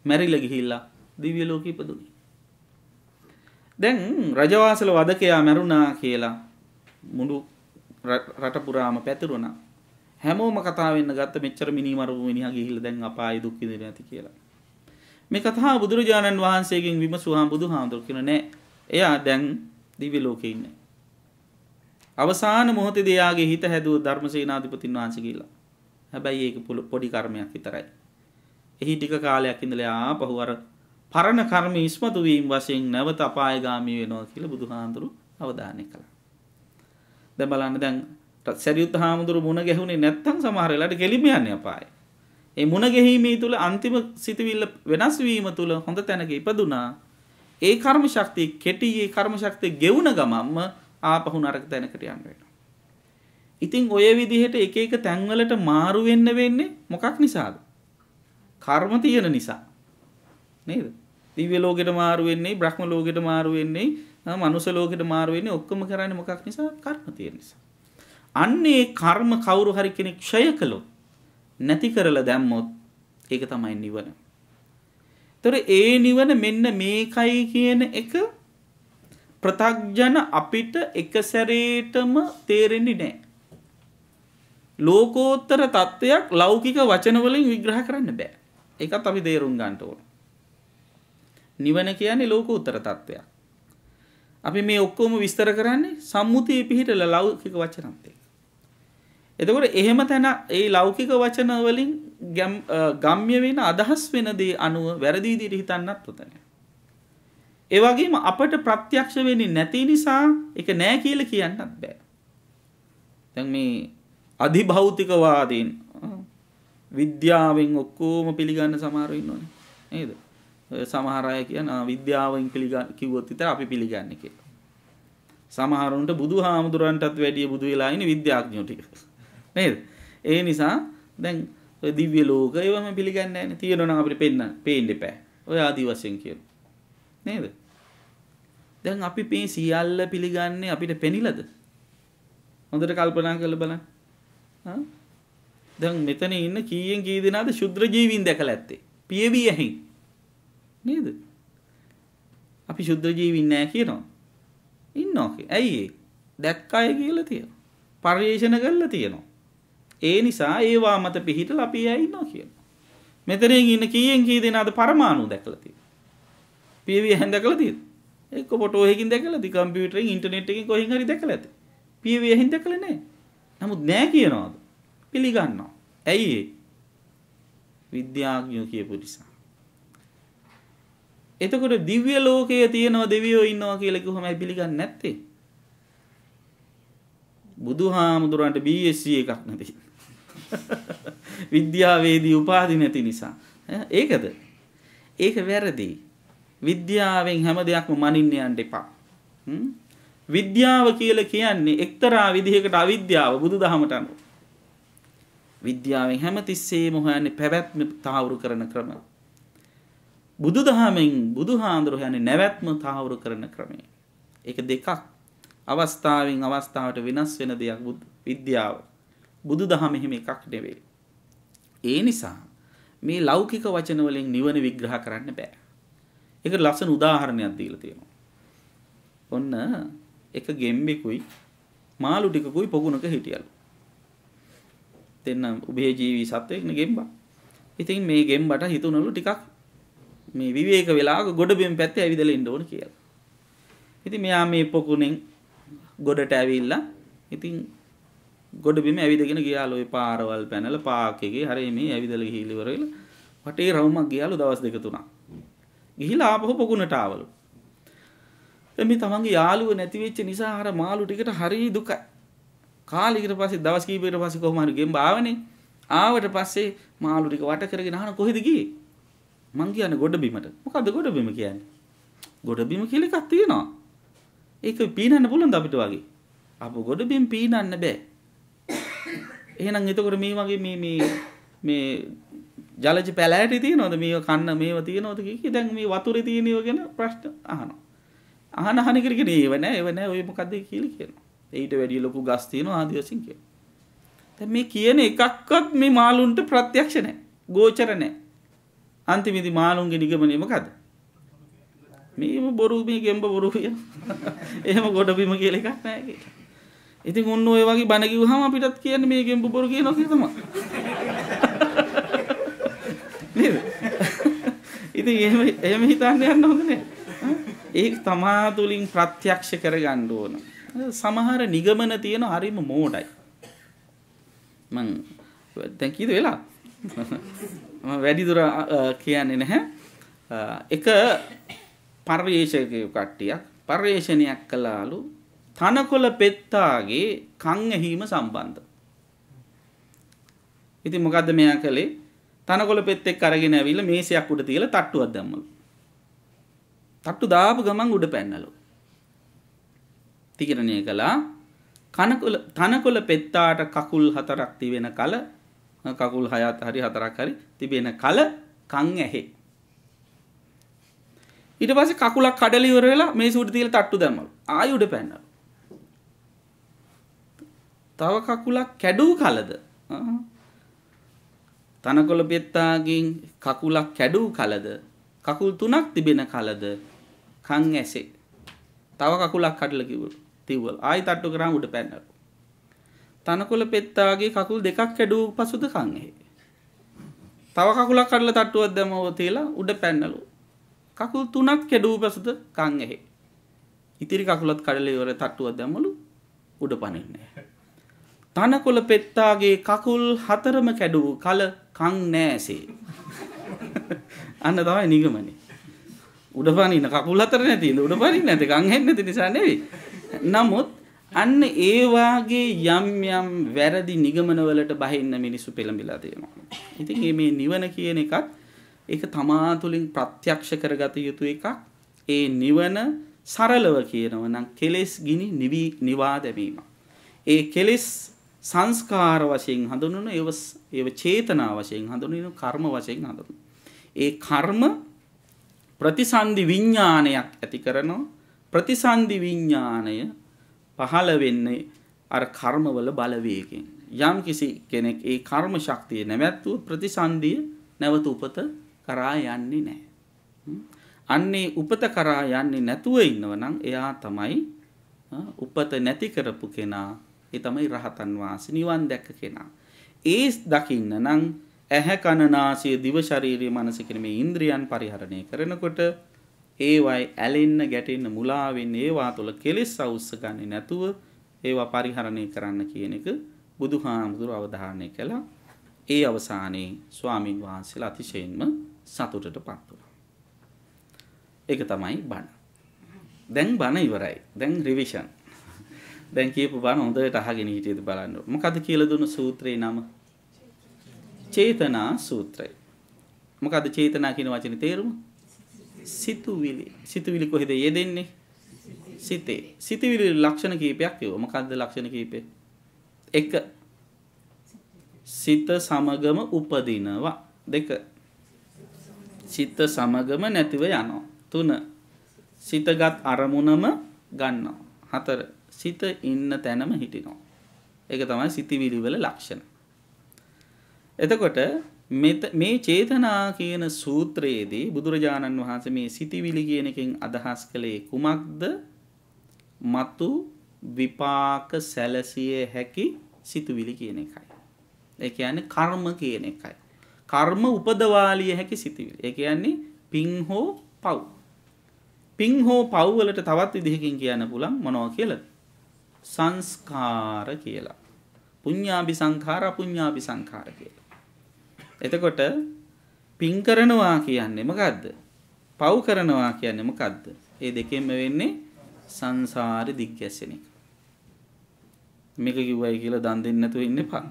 මැරිලා ගිහිල්ලා දිව්‍ය ලෝකෙ ඉපදුණා. දැන් රජවාසල වධකයා මැරුණා කියලා මුළු රට පුරාම පැතිරුණා. හැමෝම කතා වෙන්න ගත්ත මෙච්චර මිනිමරුව මිනිහා ගිහිල්ලා දැන් අපායේ දුක් විඳින්න ඇති කියලා. මේ කතාව බුදුරජාණන් වහන්සේගෙන් විමසුවාම බුදුහාමුදුරු කියන නෑ එයා දැන් දිව්‍ය ලෝකේ ඉන්නේ. අවසාන මොහොතේදී එයාගේ හිත හැදුව ධර්මසේනාධිපතින් වහන්සේ කියලා. හැබැයි ඒක පොඩි කර්මයක් විතරයි. එහි ටික කාලයක් ඉඳලා ආපහු අර පරණ කර්ම ඉස්මතු වීම වශයෙන් නැවත අපායගාමී වෙනවා කියලා බුදුහාමුදුරු අවධානය කළා. දැන් බලන්න දැන් සරියුත් හාමුදුරු මුණ ගැහුනේ නැත්තම් සමහර වෙලාවට කෙලිම යන්නේ අපායේ. ඒ මුණ ගැහිීමේ තුල අන්තිම සිතවිල්ල වෙනස් වීම තුල හොඳ තැනක ඉපදුනා. ඒ කර්ම ශක්තිය කෙටි ඒ කර්ම ශක්තිය ගෙවුන ගමන්ම ආපහු නරක තැනකට යන්න වෙනවා. ඉතින් ඔය විදිහට එක එක තැන්වලට මාරු වෙන්නේ මොකක් නිසාද? කර්ම තියෙන නිසා. නේද? දිව්‍ය ලෝකෙට මාරු වෙන්නේ, බ්‍රහ්ම ලෝකෙට මාරු වෙන්නේ, මනුෂ්‍ය ලෝකෙට මාරු වෙන්නේ ඔක්කොම කරන්නේ මොකක් නිසා? කර්ම තියෙන නිසා. අන්නේ කර්ම කවුරු හරි කෙනෙක් ක්ෂය කළොත් නැති කරලා දැම්මොත් ඒක තමයි නිවන. ඒතර ඒ නිවන මෙන්න මේකයි කියන එක ප්‍රත්‍යඥ අපිට එක සැරේටම තේරෙන්නේ නැහැ. ලෝකෝත්තර තත්වයක් ලෞකික වචන වලින් විග්‍රහ කරන්න බෑ. ඒකත් අපි තේරුම් ගන්න ඕන. නිවන කියන්නේ ලෝකෝත්තර තත්වයක්. අපි මේ ඔක්කොම විස්තර කරන්නේ සම්මුතිය පිහිටලා ලෞකික වචනත් එක්ක. එතකොට එහෙම තැන ඒ ලෞකික වචන වලින් ගම්ම්‍ය වෙන අදහස් වෙන දේ අනුව වැරදි විදිහට හිතන්නත් උතන. ඒ වගේම අපට ප්‍රත්‍යක්ෂ වෙන්නේ නැති නිසා ඒක නෑ කියලා කියන්නත් බෑ. දැන් මේ අධිභෞතිකවාදීන් විද්‍යාවෙන් ඔක්කොම පිළිගන්න සමහරව ඉන්නවනේ. නේද? සමහර අය කියන විද්‍යාවෙන් කිව්වොත් විතර අපි පිළිගන්නේ කියලා. සමහරුන්ට බුදුහාමුදුරන්ටත් වැඩිය බුදු වෙලා ඉන්නේ විද්‍යාඥයෝ ටික. නේද? ඒ නිසා දැන් ඔය දිව්‍ය ලෝක ඒවම පිළිගන්නේ නැහැ නේ. තියෙනවා නම් අපිට පේන්න එපා. ඔය ආදි වශයෙන් කියන. නේද? දැන් අපි මේ සියල්ල පිළිගන්නේ අපිට පෙනිලාද? හොඳට කල්පනා කරලා බලන්න. දැන් මෙතන ඉන්න කීයෙන් කී දෙනාද ශුද්‍ර ජීවීන් දැකලා ඇත්තේ? පියවි ඇහින්. නේද? අපි ශුද්‍ර ජීවීන් නැහැ කියනවා. ඉන්නවා. ඇයි ඒ? දැක්කය කියලා තියෙනවා. පරිේශන කරලා තියෙනවා. ඒ නිසා ඒවා මත පිහිටලා අපි ඇයි ඉන්නවා කියනවා. මෙතනින් ඉන්න කීයෙන් කී දෙනාද පරමාණු දැකලා තියෙන්නේ? පියවි ඇහෙන් දැකලා තියෙන්නේ? එක්ක ෆොටෝ එකකින් දැකලාද? කම්පියුටරෙන් ඉන්ටර්නෙට් එකකින් කොහෙන් හරි දැකලා ඇති. පියවි ඇහෙන් දැකලා නැහැ. නමුත් නැහැ කියනවාද? පිළිගන්නවා. ඇයි ඒ? විද්‍යාඥයෝ කියපු නිසා. එතකොට දිව්‍ය ලෝකයේ තියෙනවා දෙවියෝ ඉන්නවා කියලා කිව්වමයි පිළිගන්නේ නැත්තේ. බුදුහාමුදුරන්ට BSc එකක් නැති. විද්‍යාවේදී උපාධි නැති නිසා. ඒකද? ඒක වැරදි. විද්‍යාවෙන් හැම දෙයක්ම මනින්න යන්න එපා. විද්‍යාව කියලා කියන්නේ එක්තරා විදිහකට අවිද්‍යාව බුදුදහමට අනුව. විද්‍යාවෙන් හැමතිස්සෙම හොයන්නේ පැවැත්ම තහවුරු කරන ක්‍රම. බුදුදහමෙන් බුදුහාඳුර හොයන්නේ නැවැත්ම තහවුරු කරන ක්‍රමය. ඒක දෙකක්. අවස්ථාවෙන් අවස්ථාවට වෙනස් වෙන දෙයක් විද්‍යාව. බුදුදහම එහෙම එකක් නෙවෙයි. ඒ නිසා මේ ලෞකික වචන වලින් නිවන විග්‍රහ කරන්න බෑ. ඒකට ලස්සන උදාහරණයක් දීලා තියෙනවා. ඔන්න එක ගෙම්බෙකුයි මාළු ටිකකුයි පොකුණක හිටියලු. දෙන්න උභය ජීවි සත්වෙක්නේ ගෙම්බා. ඉතින් මේ ගෙම්බට හිතුණලු ටිකක් මේ විවේක වෙලාවක ගොඩබිම් පැත්තේ ඇවිදලා ඉන්න ඕන කියලා. ඉතින් මෙයා මේ පොකුණෙන් ගොඩට ඇවිල්ලා ඉතින් ගොඩබිම ඇවිදගෙන ගියාලු. ඒ පාරවල් පැනලා පාක් එකේ හරි මේ ඇවිදලා ගිහිල්ලා ඉවර වෙලා වටේ රවුමක් ගියාලු දවස් දෙක තුනක්. ගිහිලා ආපහු පොකුණට ආවලු. මේ තමන්ගේ යාළුව නැති වෙච්ච නිසා අර මාළු ටිකට හරි දුකයි. කාලෙකට පස්සේ දවස් කීපයකට පස්සේ කොහොම හරි ගෙම්බ ආවනේ. ආවට පස්සේ මාළු ටික වට කරගෙන අහන කොහෙද ගියේ? මං කියන්නේ ගොඩබිමට. මොකද්ද ගොඩබිම කියන්නේ? ගොඩබිම කියලා එකක් තියෙනවා. ඒක පීනන්න පුළුවන්ද අපිට වගේ? අපෝ ගොඩබිම් පීනන්න බෑ. එහෙනම් එතකොට මේ වගේ මේ ජලජ පැලෑටි තියෙනවද? මේව කන්න මේව තියෙනවද කිය දැන් මේ වතුරේ තියෙනව ගැන ප්‍රශ්න අහනවා. අහන කරගෙන ඒව නෑ ඔය මොකද්ද කියලා කියනවා. ඊට වැඩිය ලොකු ගස් තියෙනවා ආදි වශයෙන් කියනවා. දැන් මේ කියන එකක්වත් මේ මාළුන්ට ප්‍රත්‍යක්ෂ නෑ. ගෝචර නෑ. අන්තිමේදී මාළුන්ගේ නිගමනය මොකද්ද? මේව බොරු මේ ගෙම්බ බොරු කියන. එහෙම ගොඩබිම කියලා එකක් නෑ කියලා. ඉතින් ඔන්න ඔය වගේ බණ කිව්වහම අපිටත් කියන්නේ මේ ගෙම්බ බොරු කියනවා කියලා තමයි. නේද? ඉතින් එහෙම හිතන්න යන්න හොඳ නෑ. ඒක තමා තුළින් ප්‍රත්‍යක්ෂ කරගන්න ඕන. සමහර නිගමන තියෙන හරිම මෝඩයි. මං දැන් කීද වෙලා? මම වැඩි දුර කියන්නේ නැහැ. එක පර්යේෂකයෙකු කට්ටියක් පර්යේෂණයක් කළාලු තනකොළ පෙත්තාගේ කන් ඇහිම සම්බන්ධ. ඉතින් මොකද්ද මෙයා කළේ? තනකොළ පෙත්තෙක් අරගෙන ඇවිල්ලා මේසයක් උඩ තියලා තට්ටුවක් දැම්මලු. තට්ටු දාපු ගමන් උඩ පැන්නලු. තීරණය කළා තනකොළ පෙත්තාට කකුල් 4ක් තිබෙන කල කකුල් 6ක් හරි 4ක් හරි තිබෙන කල කන් ඇහි. ඊට පස්සේ කකුලක් කඩලා ඉවර වෙලා මේස උඩ තියලා තට්ටු දැම්මලු. ආයෙ උඩ පැන්නලු. තව කකුලක් කැඩූ කලද තනකොළ පෙත්තාගෙන් කකුලක් කැඩූ කලද කකුල් 3ක් තිබෙන කලද කන් ඇසේ. තව කකුලක් කඩලා තිව්වල ආයි තට්ටු කරාම උඩ පැන්නලු. තනකොළ පෙත්තාගේ කකුල් 2ක් කැඩූ පසුද කන් ඇහි. තව කකුලක් කඩලා තට්ටුවක් දැම්මව තියලා උඩ පැන්නලු. කකුල් 3ක් කැඩූ පසුද කන් ඇහි. ඉතිරි කකුලත් කඩලා ඉවර තට්ටුවක් දැම්මලු උඩ පනින්නේ. තනකොළ පෙත්තාගේ කකුල් 4ම කැඩූ කල කන් නැසේ. අන්න තමයි නිගමනේ. උඩ පනින්න කකුල් 4 නැති ඉඳ උඩ පනින්න නැති කන් හෙන්නේ නැති නිසා නෙවෙයි. නමුත් අන්න ඒ වාගේ යම් වැරදි නිගමන වලට බහින්න මිනිස්සු පෙළඹිලා තියෙනවා. ඉතින් මේ නිවන කියන එකත් ඒක තමා තුළින් ප්‍රත්‍යක්ෂ කරගත යුතු එකක්. ඒ නිවන සරලව කියනවා නම් කෙලෙස් ගිනි නිවා දැමීම. ඒ කෙලෙස් සංස්කාර වශයෙන් හඳුන්වන ඒව චේතනා වශයෙන් හඳුන්වන කර්ම වශයෙන් හඳුන්වන. ඒ කර්ම ප්‍රතිසන්දි විඥානයක් ඇති කරනවා. ප්‍රතිසන්දි විඥානය පහළ වෙන්නේ අර කර්මවල බලවේගයෙන්. යම් කිසි කෙනෙක් ඒ කර්ම ශක්තිය නැවැත්වුවොත් ප්‍රතිසන්දිය නැවත උපත කරා යන්නේ නැහැ. අන්නේ උපත කරා යන්නේ නැතුව ඉන්නව නම් එයා තමයි උපත නැති කරපු කෙනා. ඒ තමයි රහතන් වහන්සේ නිවන් දැක්ක කෙනා. ඒ දකින්න නම් ඇහැ කන නාසය දිව ශරීරය මනස කියන මේ ඉන්ද්‍රියන් පරිහරණය කරනකොට ඒවයි ඇලෙන්න ගැටෙන්න මුලා වෙන්න ඒවා තුළ කෙලෙස් අවුස්ස ගන්නේ නැතුව ඒවා පරිහරණය කරන්න කියන එක බුදුහාමුදුරුවෝ අවධාරණය කළා. ඒ අවසානයේ ස්වාමින් වහන්සේලා අතිශයින්ම සතුටටපත් වුණා. ඒක තමයි බණ. දැන් බණ ඉවරයි. දැන් රිවිෂන්. දැන් කියපු බණ හොඳට අහගෙන හිටියද බලන්න. මොකද්ද කියලා දුන්න සූත්‍රේ නම? චේතනා සූත්‍රය. මොකද්ද චේතනා කියන වචනේ තේරුම? සිතුවිලි. සිතුවිලි කොහෙද යෙදෙන්නේ? සිතේ. සිතුවිලි ලක්ෂණ කීපයක් කියව. මොකද්ද ලක්ෂණ කීපේ? 1 සිත සමගම උපදිනවා. 2. සිත සමගම නැතිව යනවා. 3. සිතගත් අරමුණම ගන්නවා. 4. සිත ඉන්න තැනම හිටිනවා. ඒක තමයි සිතිවිලි වල ලක්ෂණ. එතකොට මේ චේතනා කියන සූත්‍රයේදී බුදුරජාණන් වහන්සේ මේ සිතිවිලි කියන එකෙන් අදහස් කළේ කුමක්ද? මතු විපාක සැලසිය හැකි සිතුවිලි කියන එකයි. ඒ කියන්නේ කර්ම කියන එකයි. කර්ම උපදවාලිය හැකි සිතුවිලි. ඒ කියන්නේ පින් හෝ පව්. පින් හෝ පව් වලට තවත් විදිහකින් කියන්න පුළුවන් මොනවා කියලාද? සංස්කාර කියලා. පුඤ්ඤාභි සංඛාර අපුඤ්ඤාභි සංඛාර කියලා. එතකොට පින් කරනවා කියන්නේ මොකද්ද? පව් කරනවා කියන්නේ මොකද්ද? මේ දෙකෙන්ම වෙන්නේ සංසාරෙ දිග්ගැසෙන එක. මේක කිව්වයි කියලා දන් දෙන්න නැතුව ඉන්න එපා.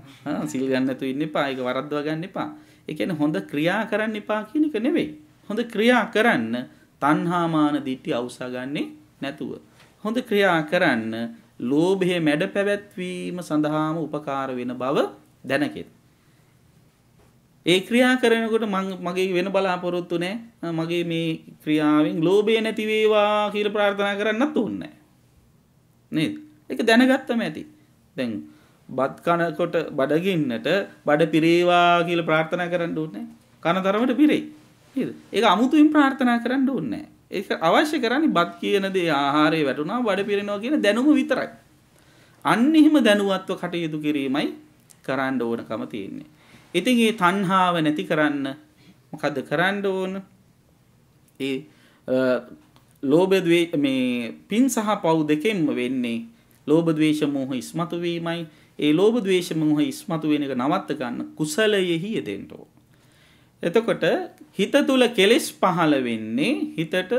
සිල් ගන්න නැතුව ඉන්න එපා. ඒක වරද්දවා ගන්න එපා. ඒ කියන්නේ හොඳ ක්‍රියා කරන්න එපා කියන එක නෙවෙයි. හොඳ ක්‍රියා කරන්න තණ්හා මාන දිට්ඨි අවසා ගන්නේ නැතුව. හොඳ ක්‍රියා කරන්න ලෝභයේ මැඩ පැවැත්වීම සඳහාම උපකාර වෙන බව දැනගෙන. ඒ ක්‍රියා කරනකොට මගේ වෙන බලාපොරොත්තු නැහැ. මගේ මේ ක්‍රියාවෙන් ලෝභය නැති වේවා කියලා ප්‍රාර්ථනා කරන්නත් ඕනේ නේද? ඒක දැනගත්තම ඇති. දැන් බත් කනකොට බඩගින්නට බඩ පිරේවා කියලා ප්‍රාර්ථනා කරන්න ඕනේ නැහැ. කන තරමට පිරෙයි. නේද? ඒක අමුතුවෙන් ප්‍රාර්ථනා කරන්න ඕනේ නැහැ. ඒක අවශ්‍ය කරන්නේ බත් කියන දේ ආහාරයේ වැටුණා බඩ පිරෙනවා කියන දැනුම විතරයි. අන්න එහෙම දැනුවත්ව කටයුතු කිරීමයි කරන්න ඕනකම තියෙන්නේ. ඉතින් මේ තණ්හාව නැති කරන්න මොකද්ද කරන්න ඕන? ඒ ලෝභ ද්වේෂ මේ පින් සහ පව් දෙකෙන්ම වෙන්නේ ලෝභ ද්වේෂ මෝහ ඉස්මතු වීමයි. ඒ ලෝභ ද්වේෂ මෝහ ඉස්මතු වෙන එක නවත්ත ගන්න කුසලයෙහි යෙදෙන්න ඕන. එතකොට හිත තුල කෙලෙස් පහළ වෙන්නේ හිතට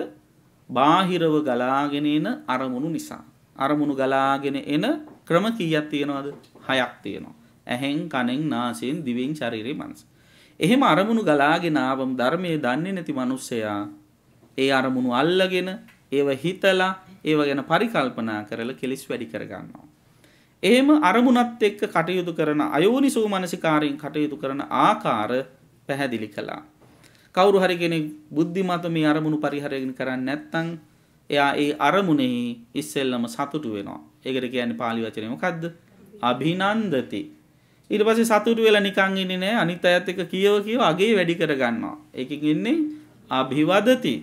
බාහිරව ගලාගෙන එන අරමුණු නිසා. අරමුණු ගලාගෙන එන ක්‍රම කීයක් තියෙනවද? 6ක් තියෙනවා. ඇහෙන්, කනෙන්, නාසයෙන්, දිවෙන්, ශරීරයෙන්, මනස. එහෙම අරමුණු ගලාගෙන ආවම ධර්මයේ දන්නේ නැති මිනිස්සයා ඒ අරමුණු අල්ලගෙන ඒව හිතලා ඒව ගැන පරිකල්පනා කරලා කෙලිස් වැඩි කර ගන්නවා. එහෙම අරමුණත් එක්ක කටයුතු කරන අයෝනිසෝ මනසිකාරයෙන් කටයුතු කරන ආකාර පැහැදිලි කළා. කවුරු හරි කෙනෙක් බුද්ධිමත් මේ අරමුණු පරිහරණය කරන්නේ නැත්නම් එයා ඒ අරමුණේ ඉස්සෙල්ලම සතුටු වෙනවා. ඒකට කියන්නේ පාලි වචනේ මොකද්ද? අභිනන්දති. ඊට පස්සේ සතුටු වෙලා නිකන් ඉන්නේ නැහැ. අනිත් අයත් එක්ක කියව අගේ වැඩි කර ගන්නවා. ඒකකින් ඉන්නේ අභිවදති.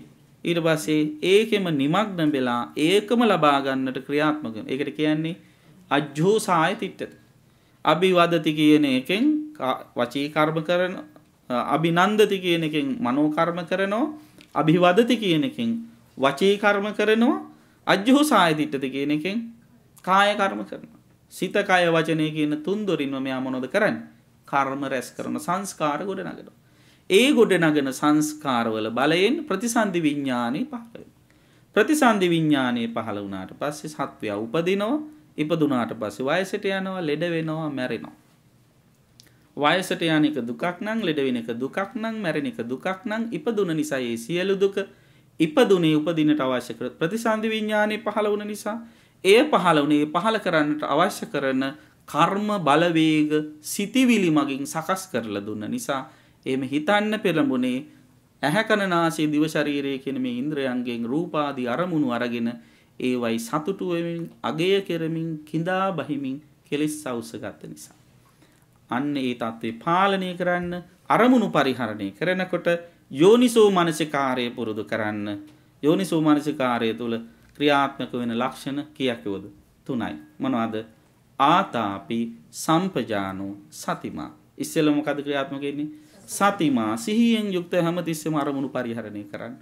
ඊට පස්සේ ඒකෙම නිමග්න වෙලා ඒකම ලබා ගන්නට ක්‍රියාත්මක වෙනවා. ඒකට කියන්නේ අජ්ජෝසාය තිට්ඨති. අභිවදති කියන එකෙන් වචී කර්ම කරන, අභිනන්දති කියන එකෙන් මනෝ කර්ම කරනවා, අභිවදති කියන එකෙන් වචී කර්ම කරනවා, අජ්ජෝසාය තිට්ඨති කියන එකෙන් කාය කර්ම කරනවා. සිත කය වචනය කියන තුන් දොරින්ම මෙයා මොනවද කරන්නේ? කර්ම රැස් කරන සංස්කාර ගොඩ නගනවා. ඒ ගොඩ නගන සංස්කාරවල බලයෙන් ප්‍රතිසන්දි විඥානෙ පහළ වෙනවා. ප්‍රතිසන්දි විඥානෙ පහළ වුණාට පස්සේ සත්වයා උපදිනවා. ඉපදුනාට පස්සේ වයසට යනවා, ලෙඩ වෙනවා, මැරෙනවා. වයසට යන එක දුකක් නම්, ලෙඩ වෙන එක දුකක් නම්, මැරෙන එක දුකක් නම් ඉපදුන නිසා ඒ සියලු දුක ඉපදුනේ උපදිනට අවශ්‍ය කර ප්‍රතිසන්දි විඥානෙ පහළ වුණ නිසා ඒ පහළ වුණේ පහළ කරන්නට අවශ්‍ය කරන කර්ම බලවේග සිතිවිලි මගින් සකස් කරලා දුන්න නිසා එහෙම හිතන්න පෙළඹුණේ ඇහැ කන නාසය දිව ශරීරය කියන මේ ඉන්ද්‍රයන්ගෙන් රූපාදී අරමුණු අරගෙන ඒවයි සතුටු වෙමින් අගය කෙරමින් කිඳා බහිමින් කෙලෙස් අවශ්‍යගත නිසා. අන්න ඒ தත්ත්වේ පාලනය කරන්න අරමුණු පරිහරණය කරනකොට යෝනිසෝ මනසිකාරය පුරුදු කරන්න. යෝනිසෝ මනසිකාරය තුල ක්‍රියාත්මක වෙන ලක්ෂණ කීයක් වද? 3යි. මොනවද? ආතාපි සම්පජානෝ සතිමා. ඉස්සෙල්ලා මොකද ක්‍රියාත්මක වෙන්නේ? සතිමා. සිහියෙන් යුක්ත හැමතිස්සෙම අරමුණු පරිහරණය කරන්න.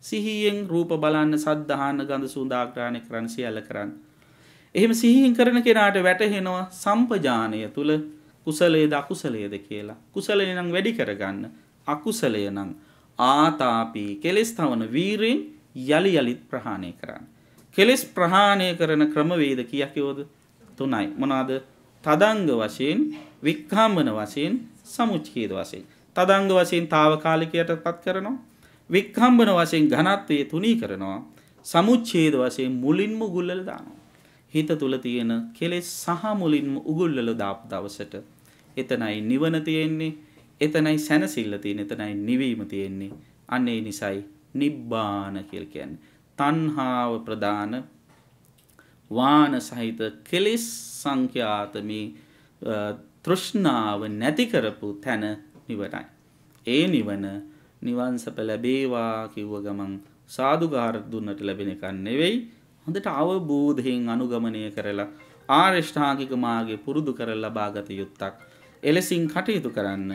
සිහියෙන් රූප බලන්න, සද්ද අහන්න, ගඳ සුවඳ ආග්‍රහණය කරන්න, සියල්ල කරන්න. එහෙම සිහියෙන් කරන කෙනාට වැටහෙනවා සම්පජානය තුල කුසලයේද අකුසලයේද කියලා. කුසලය නම් වැඩි කරගන්න, අකුසලය නම් ආතාපි කෙලස් තවන වීරෙන් යලි යලිත් ප්‍රහාණය කරන්න. කෙලස් ප්‍රහාණය කරන ක්‍රමවේද කීයක් යෝද? 3යි. මොනවාද? තදංග වශයෙන්, වික්ඛම්බන වශයෙන්, සමුච්ඡේද වශයෙන්. තදංග වශයෙන් తాවකාලිකයටපත් කරනවා. වික්ඛම්බන වශයෙන් ඝනත්වයේ තුනී කරනවා. සමුච්ඡේද වශයෙන් මුලින්ම උගුල්ලලා දානවා. හිත තුල තියෙන කෙලෙස් සහ මුලින්ම උගුල්ලලා දාපු දවසට එතනයි නිවන තියෙන්නේ. එතනයි සැනසෙල්ල තියෙන්නේ. එතනයි නිවීම තියෙන්නේ. අන්න ඒ නිසයි නිබ්බාන කියලා කියන්නේ. තණ්හාව ප්‍රදාන වාන සහිත කෙලෙස් සංඛ්‍යාත මේ තෘෂ්ණාව නැති කරපු තැන නිවනයි. ඒ නිවන් සප ලැබේවා කිව්ව ගමන් සාදුකාර දුන්නට ලැබෙන එකක් නෙවෙයි. හොඳට අවබෝධයෙන් අනුගමනය කරලා ආරියෂ්ඨාංගික මාර්ගය පුරුදු කරලා ලබාගත යුත්තක්. එලෙසින් කටයුතු කරන්න.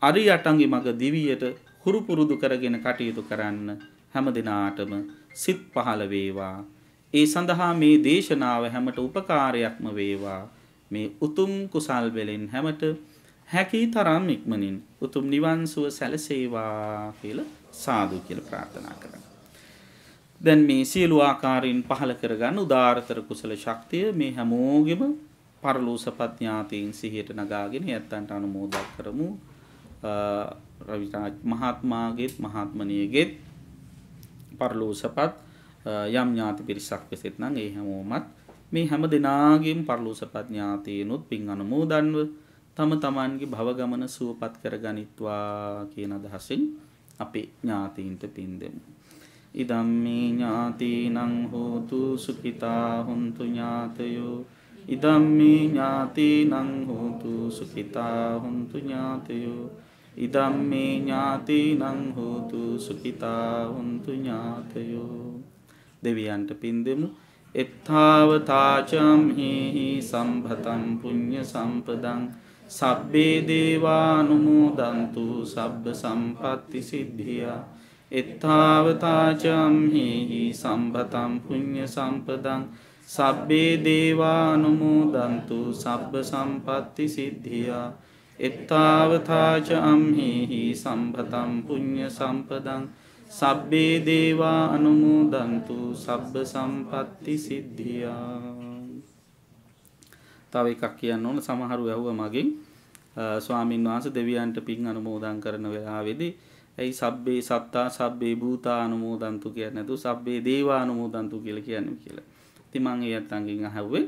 අරියට්ටන්ගේ මග දිවියට හුරු පුරුදු කරගෙන කටයුතු කරන්න හැම දිනාටම සිත් පහළ වේවා. ඒ සඳහා මේ දේශනාව හැමට උපකාරයක්ම වේවා. මේ උතුම් කුසල් වලින් හැමට හැකි තරම් ඉක්මනින් උතුම් නිවන් සුව සැලසේවා කියලා සාදු කියලා ප්‍රාර්ථනා කරනවා. දැන් මේ සියලු ආකාරයෙන් පහළ කරගන්න උදාාරතර කුසල ශක්තිය මේ හැමෝගෙම පරලෝසපත් ඥාතීන් සිහියට නගාගෙන යත්තන්ට අනුමෝදන් කරමු. රවිරාජ් මහත්මයාගේත් මහත්මනියගේත් පරලෝසපත් යම් ඥාති පිරිසක් වෙසෙත් නම් ඒ හැමෝමත් මේ හැම දිනාගෙම පරලෝසපත් ඥාතීනුත් පින් අනුමෝදන්ව තම තමන්ගේ භව ගමන සුවපත් කරගනිත්වා කියන අදහසින් අපි ඥාතීන්ට පින් දෙමු. ඉදම්මේ ඥාතීනං හෝතු සුඛිතා හොන්තු ඥාතයෝ. ඉදම්මේ ඥාතීනං හෝතු සුඛිතා හොන්තු ඥාතයෝ. ඉදම්මේ ඥාතීනං හෝතු සුඛිතා හොන්තු ඥාතයෝ. දෙවියන්ට පින් දෙමු. එත්තාවතාචම් හේහි සම්භතම් පුඤ්ඤ සම්පදං සබ්බේ දේවානුමෝදන්තු සබ්බ සම්පත්ති සිද්ධියා. එත්තාවතාචම් හේහි සම්භතම් පුඤ්ඤ සම්පදං සබ්බේ දේවානුමෝදන්තු සබ්බ සම්පත්ති සිද්ධියා. එත්තාවතාචම් හේහි සම්භතම් පුඤ්ඤ සම්පදං සබ්බේ දේවා අනුමෝදන්තු සබ්බ සම්පත්ති සිද්ධියා. තව එකක් කියන්න ඕන. සමහරු ඇහුවා මගෙන් ස්වාමින් වහන්සේ දෙවියන්ට පින් අනුමෝදන් කරන වෙලාවේදී ඇයි සබ්බේ සත්තා සබ්බේ භූතා අනුමෝදන්තු කියන්නේ නැතුව සබ්බේ දේවා අනුමෝදන්තු කියලා කියන්නේ කියලා. ඉතින් මම ඒ අතංගෙන් අහුවේ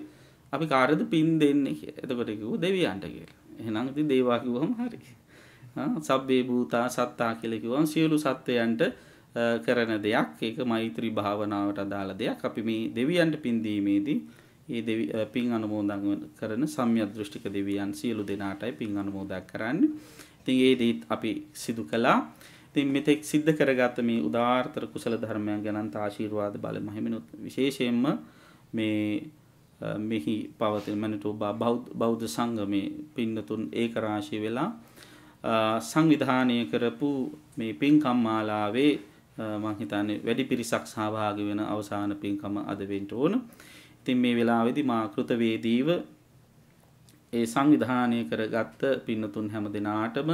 අපි කාටද පින් දෙන්නේ කියලා. එතකොට කිව්වා දෙවියන්ට කියලා. එහෙනම් ඉතින් දේවා කිව්වම හරි. සබ්බේ භූතා සත්තා කියලා කිව්වම සියලු සත්වයන්ට කරන දෙයක්. ඒක මෛත්‍රී භාවනාවට අදාළ දෙයක්. අපි මේ දෙවියන්ට පින් දීමේදී මේ පින් අනුමෝදන් කරන සම්‍යක් දෘෂ්ටික දෙවියන් සියලු දෙනාටයි පින් අනුමෝදන් කරන්නේ. ඉතින් ඒ දේත් අපි සිදු කළා. ඉතින් මෙතෙක් සිද්ධ කරගත්ත මේ උදාාරතර කුසල ධර්මයන් ගැන ආශිර්වාද බල මහිමිනුත් විශේෂයෙන්ම මේ මෙහි පවතින මනිටෝබා බෞද්ධ සංගමේ පින්නතුන් ඒක රාශිය වෙලා සංවිධානය කරපු මේ පින්කම් මාලාවේ මම හිතන්නේ වැඩි පිරිසක් සහභාගී වෙන අවසාන පින්කම අද වෙන්න ඕන. ඉතින් මේ වෙලාවේදී මා කෘතවේදීව ඒ සංවිධානය කරගත්ත පින්නතුන් හැම දිනාටම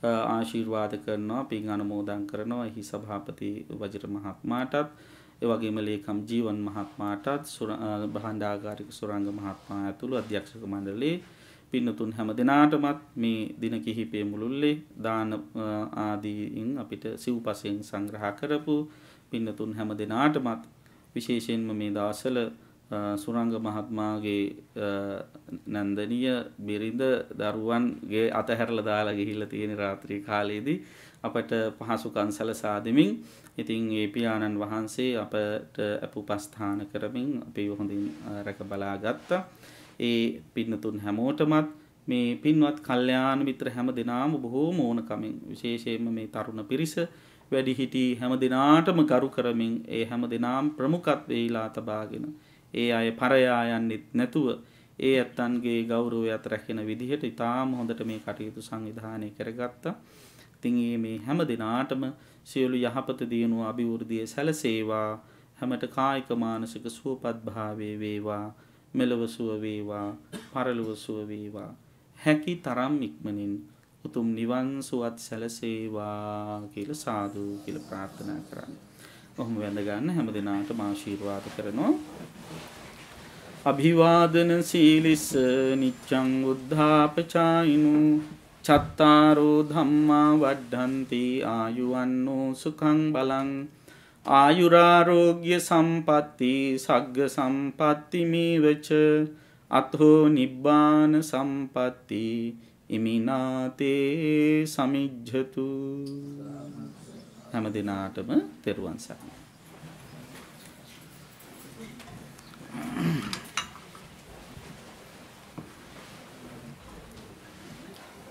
ආශිර්වාද කරනවා, පින් අනුමෝදන් කරනවා. එහි සභාපති වජිර මහත්මයාටත්, ඒ වගේම ලේකම් ජීවන් මහත්මයාටත්, භාණ්ඩාගාරික සුරංග මහත්මයා ඇතුළු අධ්‍යක්ෂක මණ්ඩලයේ පින්නතුන් හැම දිනාටමත් මේ දින කිහිපය මුළුල්ලේ දාන ආදීන් අපිට සිව්පසෙන් සංග්‍රහ කරපු පින්නතුන් හැම දිනාටමත් විශේෂයෙන්ම මේ දවස්වල සුරංග මහත්මයාගේ නන්දනීය බිරිඳ දරුවන්ගේ අතහැරලා දාලා ගිහිල්ලා තියෙන රාත්‍රී කාලයේදී අපට පහසුකම් සලසා දෙමින් ඉතින් ඒ පියාණන් වහන්සේ අපට අපුපස්ථාන කරමින් අපි හොඳින් රැක බලා ගත්තා. ඒ පින්නතුන් හැමෝටමත් මේ පින්වත් කල්යාණ මිත්‍ර හැම දිනාම බොහෝම ඕනකමින් විශේෂයෙන්ම මේ තරුණ පිරිස වැඩිහිටි හැම දිනාටම කරු කරමින් ඒ හැම දිනාම ප්‍රමුඛත්වයේලා තබාගෙන ඒ අය පරයා යන්නෙත් නැතුව ඒ ඇත්තන්ගේ ගෞරවයත් රැකෙන විදිහට ඉතාම හොඳට මේ කටයුතු සංවිධානය කරගත්තා. ඉතින් මේ හැම දිනාටම සියලු යහපත දියුණුව අභිවෘද්ධිය සැලසේවා. හැමත කායික මානසික සුවපත් භාවයේ වේවා. මෙලව සුව වේවා, පරලොව සුව වේවා. හැකි තරම් ඉක්මනින් උතුම් නිවන් සුවත් සැලසේවා කියලා සාදු කියලා ප්‍රාර්ථනා කරන්නේ. කොහොම වැඳ ගන්න හැම දිනාටම ආශිර්වාද කරනවා. අභිවාදන සීලිස නිච්ඡං උද්ධාපචායිනු චත්තාරෝ ධම්මා වඩ්ඩන්ති ආයුවන්නෝ සුඛං බලං ආයුරාරෝග්‍ය සම්පatti සග්ග සම්පatti මේවච අතෝ නිබ්බාන සම්පatti ඉමිනාතේ සමිජ්ජතු. හැම දිනාටම තෙරුවන් සරණයි.